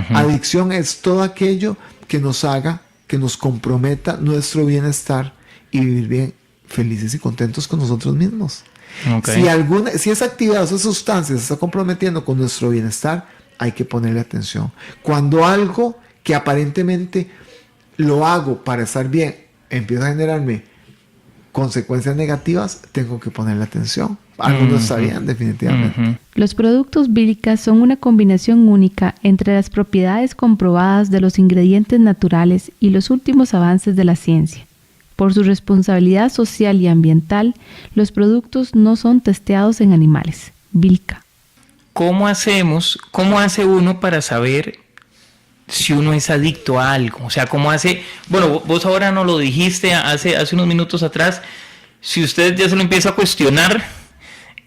Adicción es todo aquello que nos haga, que nos comprometa nuestro bienestar y vivir bien, felices y contentos con nosotros mismos. Si esa actividad o esa sustancia se está comprometiendo con nuestro bienestar, hay que ponerle atención. Cuando algo que aparentemente lo hago para estar bien empieza a generarme consecuencias negativas, tengo que ponerle atención. Algo no está bien, definitivamente. Los productos Vilca son una combinación única entre las propiedades comprobadas de los ingredientes naturales y los últimos avances de la ciencia. Por su responsabilidad social y ambiental, los productos no son testeados en animales. Vilca. ¿Cómo hace uno para saber si uno es adicto a algo? O sea, ¿cómo hace? Bueno, vos ahora no lo dijiste hace unos minutos atrás. Si usted ya se lo empieza a cuestionar,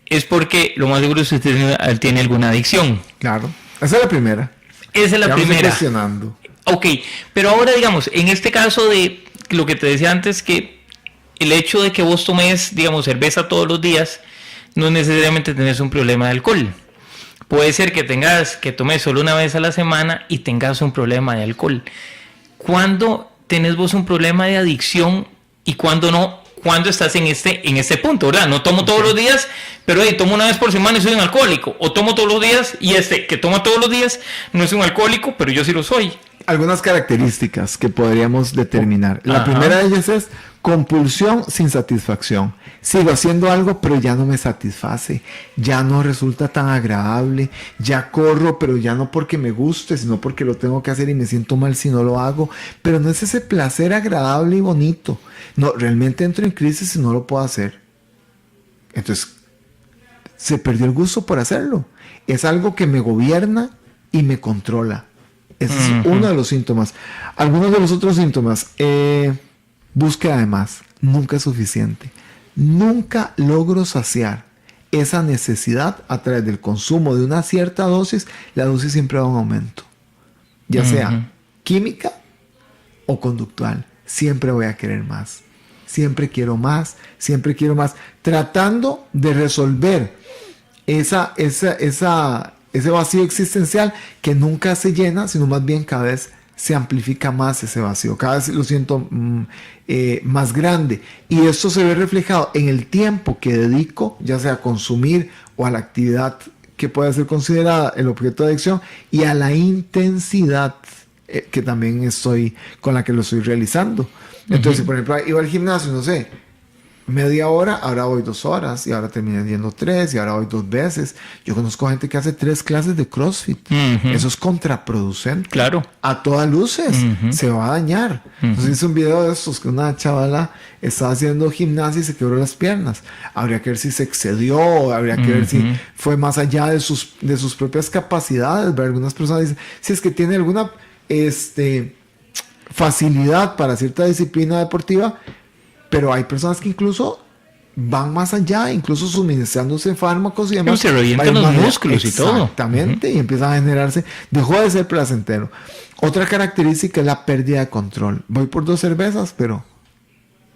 es porque lo más seguro es que usted tiene alguna adicción. Claro. Esa es la primera. Esa es la primera. Cuestionando. Ok, pero ahora digamos, en este caso de lo que te decía antes, que el hecho de que vos tomes, digamos, cerveza todos los días, no necesariamente tenés un problema de alcohol. Puede ser que tomes solo una vez a la semana y tengas un problema de alcohol. ¿Cuándo tenés vos un problema de adicción y cuándo no? ¿Cuándo estás en este punto, verdad? No tomo todos los días, pero tomo una vez por semana y soy un alcohólico. O tomo todos los días y que toma todos los días no es un alcohólico, pero yo sí lo soy. Algunas características que podríamos determinar. La primera de ellas es compulsión sin satisfacción. Sigo haciendo algo, pero ya no me satisface. Ya no resulta tan agradable. Ya corro, pero ya no porque me guste, sino porque lo tengo que hacer y me siento mal si no lo hago. Pero no es ese placer agradable y bonito. No, realmente entro en crisis si no lo puedo hacer. Entonces, se perdió el gusto por hacerlo. Es algo que me gobierna y me controla. Ese es uno de los síntomas. Algunos de los otros síntomas. Búsqueda de más. Nunca es suficiente. Nunca logro saciar esa necesidad a través del consumo de una cierta dosis. La dosis siempre va a un aumento. Ya sea química o conductual. Siempre voy a querer más. Siempre quiero más, tratando de resolver ese vacío existencial que nunca se llena, sino más bien cada vez se amplifica más ese vacío, cada vez lo siento más grande, y esto se ve reflejado en el tiempo que dedico, ya sea a consumir o a la actividad que pueda ser considerada el objeto de adicción, y a la intensidad que también con la que lo estoy realizando. Entonces, si por ejemplo iba al gimnasio, no sé, media hora, ahora voy 2 horas, y ahora terminé yendo 3, y ahora voy 2 veces. Yo conozco gente que hace 3 clases de CrossFit. Eso es contraproducente. Claro. A todas luces. Se va a dañar. Entonces hice un video de estos que una chavala estaba haciendo gimnasia y se quebró las piernas. Habría que ver si se excedió, habría que ver si fue más allá de sus propias capacidades. Algunas personas dicen, si es que tiene alguna facilidad para cierta disciplina deportiva, pero hay personas que incluso van más allá, incluso suministrándose fármacos y demás. Se revientan los músculos y todo. Exactamente, y empiezan a generarse, dejó de ser placentero. Otra característica es la pérdida de control. Voy por 2 cervezas, pero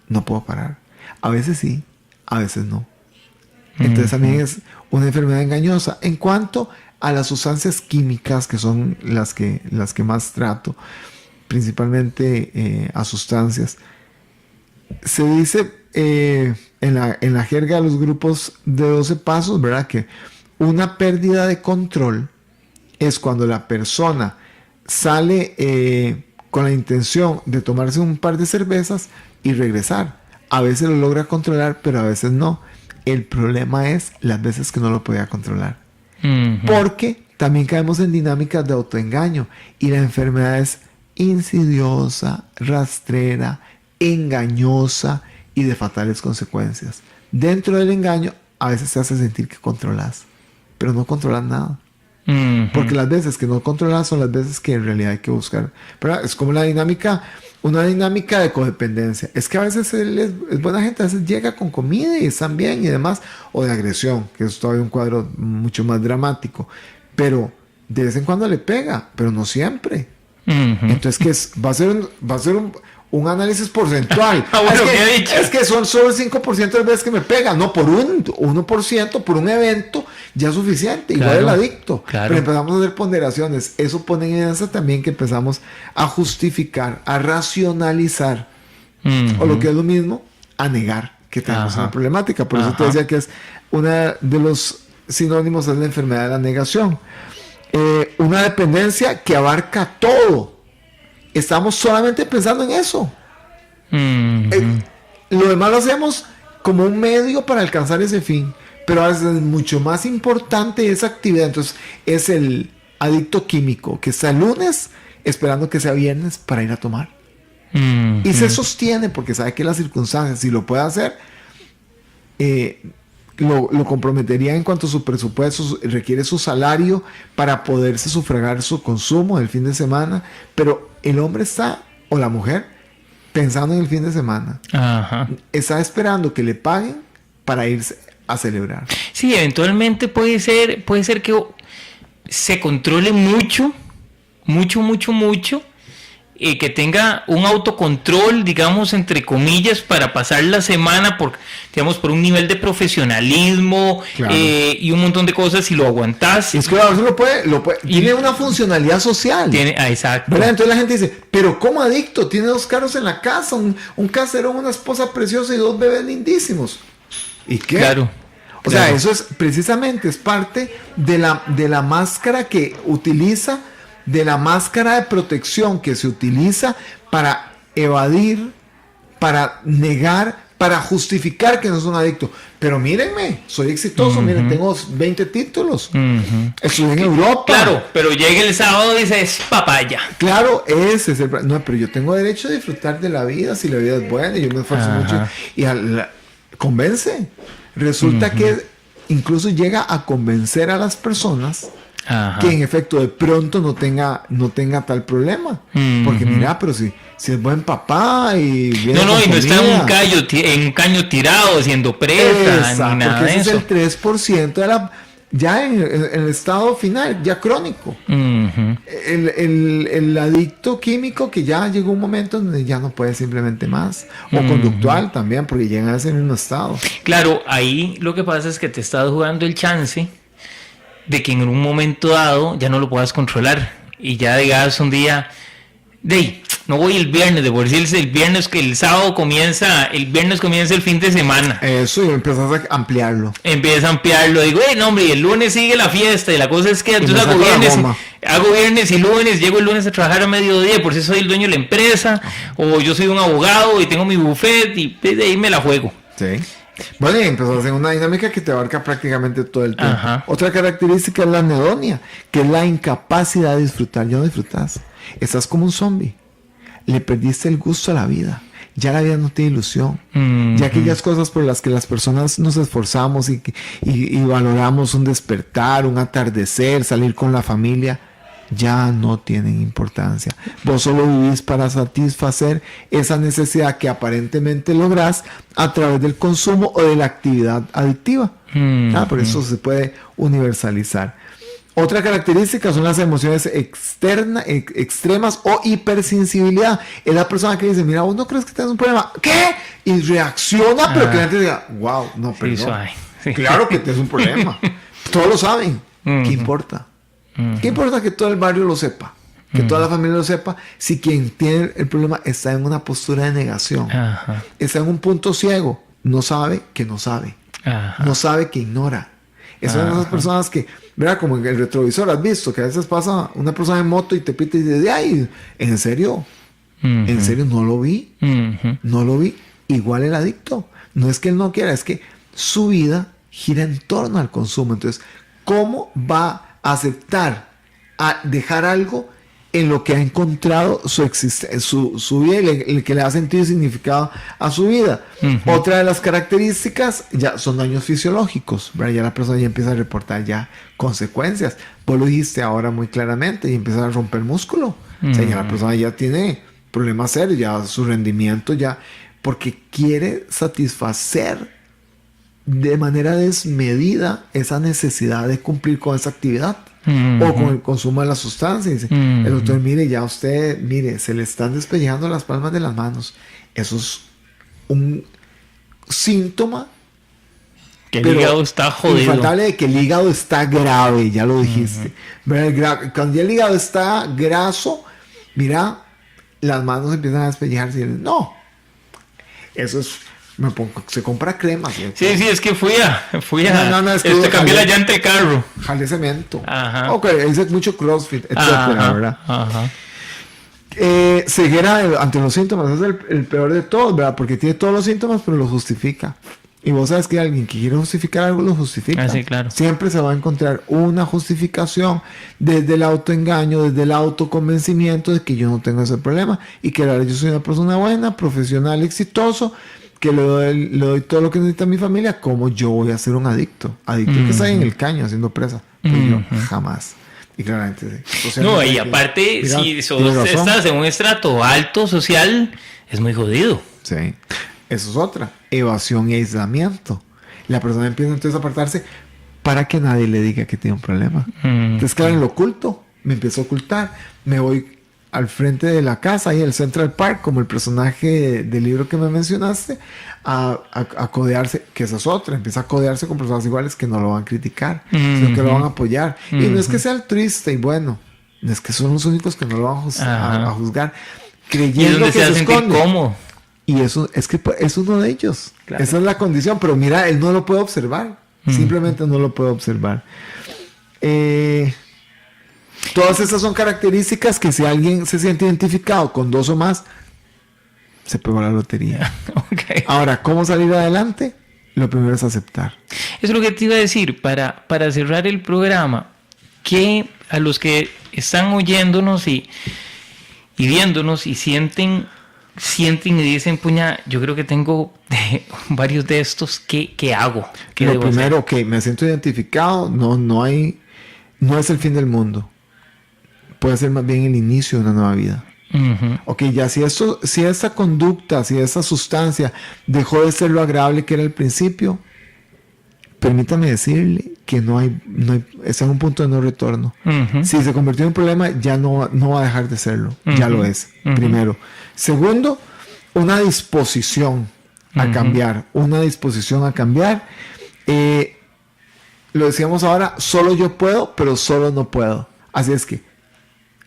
no puedo parar. A veces sí, a veces no. Entonces también es una enfermedad engañosa. En cuanto a las sustancias químicas, que son las que más trato, principalmente a sustancias, se dice en la jerga de los grupos de 12 pasos, ¿verdad?, que una pérdida de control es cuando la persona sale con la intención de tomarse un par de cervezas y regresar. A veces lo logra controlar, pero a veces no. El problema es las veces que no lo podía controlar. Porque también caemos en dinámicas de autoengaño, y la enfermedad es insidiosa, rastrera, engañosa y de fatales consecuencias. Dentro del engaño a veces se hace sentir que controlas, pero no controlas nada. Porque las veces que no controlas son las veces que en realidad hay que buscar, ¿verdad? Es como una dinámica de codependencia. Es que a veces él es buena gente, a veces llega con comida y están bien y demás, o de agresión, que es todavía un cuadro mucho más dramático, pero de vez en cuando le pega, pero no siempre. Entonces, ¿qué es? Va a ser un análisis porcentual. Bueno, es que son solo el 5% de las veces que me pegan, no por 1%, por un evento ya es suficiente, igual el adicto. Pero empezamos a hacer ponderaciones. Eso pone en evidencia también que empezamos a justificar, a racionalizar, o lo que es lo mismo, a negar que tenemos una problemática. Por eso te decía que es una de los sinónimos, es la enfermedad de la negación. Una dependencia que abarca todo. Estamos solamente pensando en eso. Lo demás lo hacemos como un medio para alcanzar ese fin, pero a veces es mucho más importante esa actividad. Entonces es el adicto químico que está el lunes esperando que sea viernes para ir a tomar, y se sostiene porque sabe que las circunstancias, si lo puede hacer, lo comprometería en cuanto a su presupuesto, requiere su salario para poderse sufragar su consumo del fin de semana, pero el hombre está, o la mujer, pensando en el fin de semana. Está esperando que le paguen para irse a celebrar. Sí, eventualmente puede ser que se controle mucho, que tenga un autocontrol, digamos, entre comillas, para pasar la semana por un nivel de profesionalismo, y un montón de cosas, y lo aguantas. Es que a veces lo puede tiene una funcionalidad social. Exacto. ¿Verdad? Entonces la gente dice, pero ¿cómo adicto? Tiene 2 carros en la casa, un caserón, una esposa preciosa y 2 bebés lindísimos. ¿Y qué? Claro. O sea, eso es precisamente, es parte de la máscara que utiliza, de la máscara de protección que se utiliza para evadir, para negar, para justificar que no es un adicto. Pero mírenme, soy exitoso, miren, tengo 20 títulos, estudié en Europa. Claro, pero llega el sábado y dice, es papaya. Claro, ese es no, pero yo tengo derecho a disfrutar de la vida, si la vida es buena, y yo me esfuerzo mucho, y convence. Resulta que incluso llega a convencer a las personas que en efecto de pronto no tenga tal problema, porque mira, pero si es buen papá y viene y no está en un caño tirado haciendo presa, ni nada porque de ese eso. es el 3% ya en el estado final, ya crónico. Ujú. El adicto químico que ya llegó un momento donde ya no puede simplemente más. O conductual también, porque llegan a ese mismo estado. Claro, ahí lo que pasa es que te estás jugando el chance de que en un momento dado ya no lo puedas controlar y ya digas un día, no voy el viernes, de por decirse el viernes, que el viernes comienza el fin de semana. Eso, y empiezas a ampliarlo. Empieza a ampliarlo, digo, no hombre, y el lunes sigue la fiesta, y la cosa es que entonces me hago saco la goma. viernes y lunes, llego el lunes a trabajar a mediodía, por si soy el dueño de la empresa, o yo soy un abogado y tengo mi buffet, y de ahí me la juego. Sí. Bueno, y empezó a hacer una dinámica que te abarca prácticamente todo el tiempo. Ajá. Otra característica es la anedonia, que es la incapacidad de disfrutar. Ya no disfrutas. Estás como un zombie. Le perdiste el gusto a la vida. Ya la vida no tiene ilusión. Ya aquellas cosas por las que las personas nos esforzamos y valoramos un despertar, un atardecer, salir con la familia, ya no tienen importancia. Vos solo vivís para satisfacer esa necesidad que aparentemente lográs a través del consumo o de la actividad adictiva. Por eso se puede universalizar. Otra característica son las emociones extremas o hipersensibilidad. Es la persona que dice, mira, vos no crees que tenés un problema. ¿Qué? Y reacciona, pero que la gente diga, wow, no, perdón. Sí. Claro que tienes un problema. Todos lo saben. ¿Qué importa? ¿Qué importa que todo el barrio lo sepa? Que toda la familia lo sepa, si quien tiene el problema está en una postura de negación. Ajá. Está en un punto ciego. No sabe que no sabe. Ajá. No sabe que ignora. Esas son esas personas que, ¿verdad? Como en el retrovisor, has visto que a veces pasa una persona en moto y te pita y dice, ay, ¿en serio? ¿En serio? No lo vi. No lo vi. Igual el adicto. No es que él no quiera, es que su vida gira en torno al consumo. Entonces, ¿cómo va a aceptar a dejar algo en lo que ha encontrado su vida y el que le ha sentido significado a su vida? Otra de las características ya son daños fisiológicos, ¿verdad? Ya la persona ya empieza a reportar ya consecuencias. Vos lo dijiste ahora muy claramente y empieza a romper músculo. O sea, ya la persona ya tiene problemas serios, ya su rendimiento ya, porque quiere satisfacer de manera desmedida esa necesidad de cumplir con esa actividad. O con el consumo de la sustancia. Dice, el doctor, mire, ya usted, mire, se le están despellejando las palmas de las manos. Eso es un síntoma Que el hígado está jodido. infaltable de que el hígado está grave, ya lo dijiste. Cuando el hígado está graso, mira, las manos empiezan a despellejarse. No, eso es... se compra crema. ¿Cierto? Sí, es que fui a No, es que cambié la llanta del carro. Jale cemento. Ajá. Ok, es mucho CrossFit, etcétera, ¿verdad? Ajá. Ceguera ante los síntomas es el peor de todos, ¿verdad? Porque tiene todos los síntomas, pero lo justifica. Y vos sabes que alguien que quiere justificar algo lo justifica. Sí, claro. Siempre se va a encontrar una justificación desde el autoengaño, desde el autoconvencimiento de que yo no tengo ese problema y que yo soy una persona buena, profesional, exitoso, que le doy todo lo que necesita mi familia. ¿Cómo yo voy a ser un adicto? Adicto que está ahí en el caño haciendo presa. Pues yo jamás. Y claramente sí. No, y aparte, mira, si estás en un estrato alto social, es muy jodido. Sí. Eso es otra. Evasión y aislamiento. La persona empieza entonces a apartarse para que nadie le diga que tiene un problema. Entonces, claro, en lo oculto, me empiezo a ocultar. Me voy al frente de la casa, ahí el Central Park, como el personaje del libro que me mencionaste, a codearse, que esa es otra, empieza a codearse con personas iguales que no lo van a criticar, sino que lo van a apoyar. Y no es que sea altruista y bueno, no es que son los únicos que no lo van a juzgar, creyendo que se esconde. Cómodo. Y eso es que es uno de ellos. Claro. Esa es la condición, pero mira, él no lo puede observar. Simplemente no lo puede observar. Todas esas son características que si alguien se siente identificado con dos o más, se pegó la lotería. Okay. Ahora, ¿cómo salir adelante? Lo primero es aceptar. Eso es lo que te iba a decir, para cerrar el programa, que a los que están oyéndonos y viéndonos y sienten y dicen, puña, yo creo que tengo varios de estos, ¿qué hago? Lo primero, que me siento identificado, no es el fin del mundo. Puede ser más bien el inicio de una nueva vida. Ok, ya si esa conducta, si esa sustancia dejó de ser lo agradable que era al principio, permítame decirle que no hay, está en un punto de no retorno. Si se convirtió en un problema, ya no va a dejar de serlo. Ya lo es, primero. Segundo, una disposición a cambiar. Una disposición a cambiar. Lo decíamos ahora, solo yo puedo, pero solo no puedo. Así es que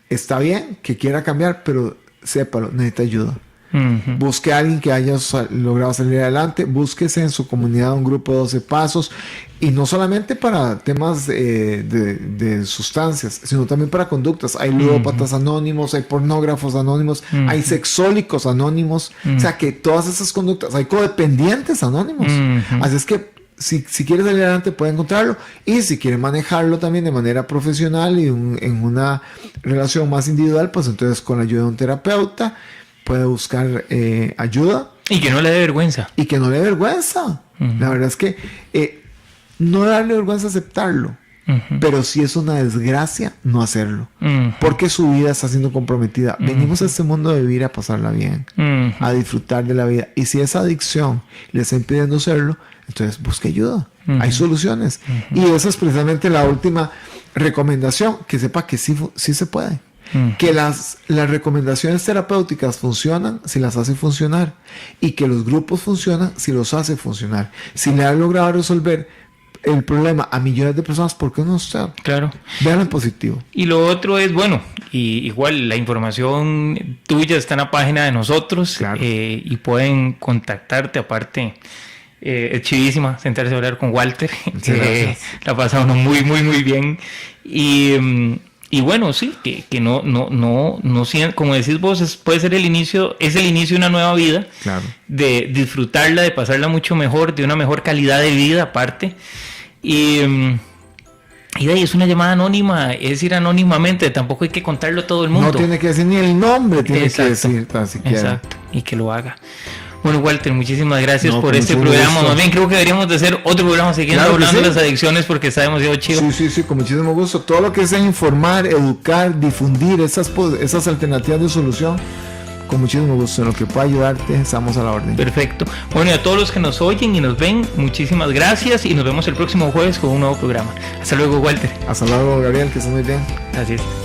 está bien que quiera cambiar, pero sépalo, necesita ayuda. Busque a alguien que haya logrado salir adelante, búsquese en su comunidad un grupo de 12 pasos, y no solamente para temas de sustancias, sino también para conductas. Hay ludópatas anónimos, hay pornógrafos anónimos, hay sexólicos anónimos, o sea que todas esas conductas, hay codependientes anónimos. Así es que si quiere salir adelante puede encontrarlo, y si quiere manejarlo también de manera profesional y en una relación más individual, pues entonces con la ayuda de un terapeuta puede buscar ayuda. Y que no le dé vergüenza. Y que no le dé vergüenza. La verdad es que no darle vergüenza aceptarlo, pero sí es una desgracia no hacerlo, porque su vida está siendo comprometida. Venimos a este mundo de vivir a pasarla bien, a disfrutar de la vida. Y si esa adicción le está impidiendo hacerlo, entonces busque ayuda. Hay soluciones. Y esa es precisamente la última recomendación, que sepa que sí se puede. Que las recomendaciones terapéuticas funcionan si las hace funcionar, y que los grupos funcionan si los hace funcionar. Si le ha logrado resolver el problema a millones de personas, ¿por qué no usted? Claro. Vean en positivo. Y lo otro es, bueno, y igual la información tuya está en la página de nosotros, claro. Y pueden contactarte. Aparte, es chivísima sentarse a hablar con Walter. La pasa uno muy, muy, muy bien. Y bueno, sí, que no, como decís vos, puede ser el inicio de una nueva vida, claro. De disfrutarla, de pasarla mucho mejor, de una mejor calidad de vida aparte. Y de ahí es una llamada anónima, es decir, anónimamente, tampoco hay que contarlo a todo el mundo. No tiene que decir ni el nombre, tiene que decir tan siquiera. Exacto, y que lo haga. Bueno, Walter, muchísimas gracias por este programa. Más bien creo que deberíamos de hacer otro programa siguiendo hablando de las adicciones, porque está demasiado chido. Sí, con muchísimo gusto. Todo lo que sea informar, educar, difundir esas alternativas de solución, con muchísimo gusto. En lo que pueda ayudarte, estamos a la orden. Perfecto. Bueno, y a todos los que nos oyen y nos ven, muchísimas gracias, y nos vemos el próximo jueves con un nuevo programa. Hasta luego, Walter. Hasta luego, Gabriel, que estés muy bien. Así es.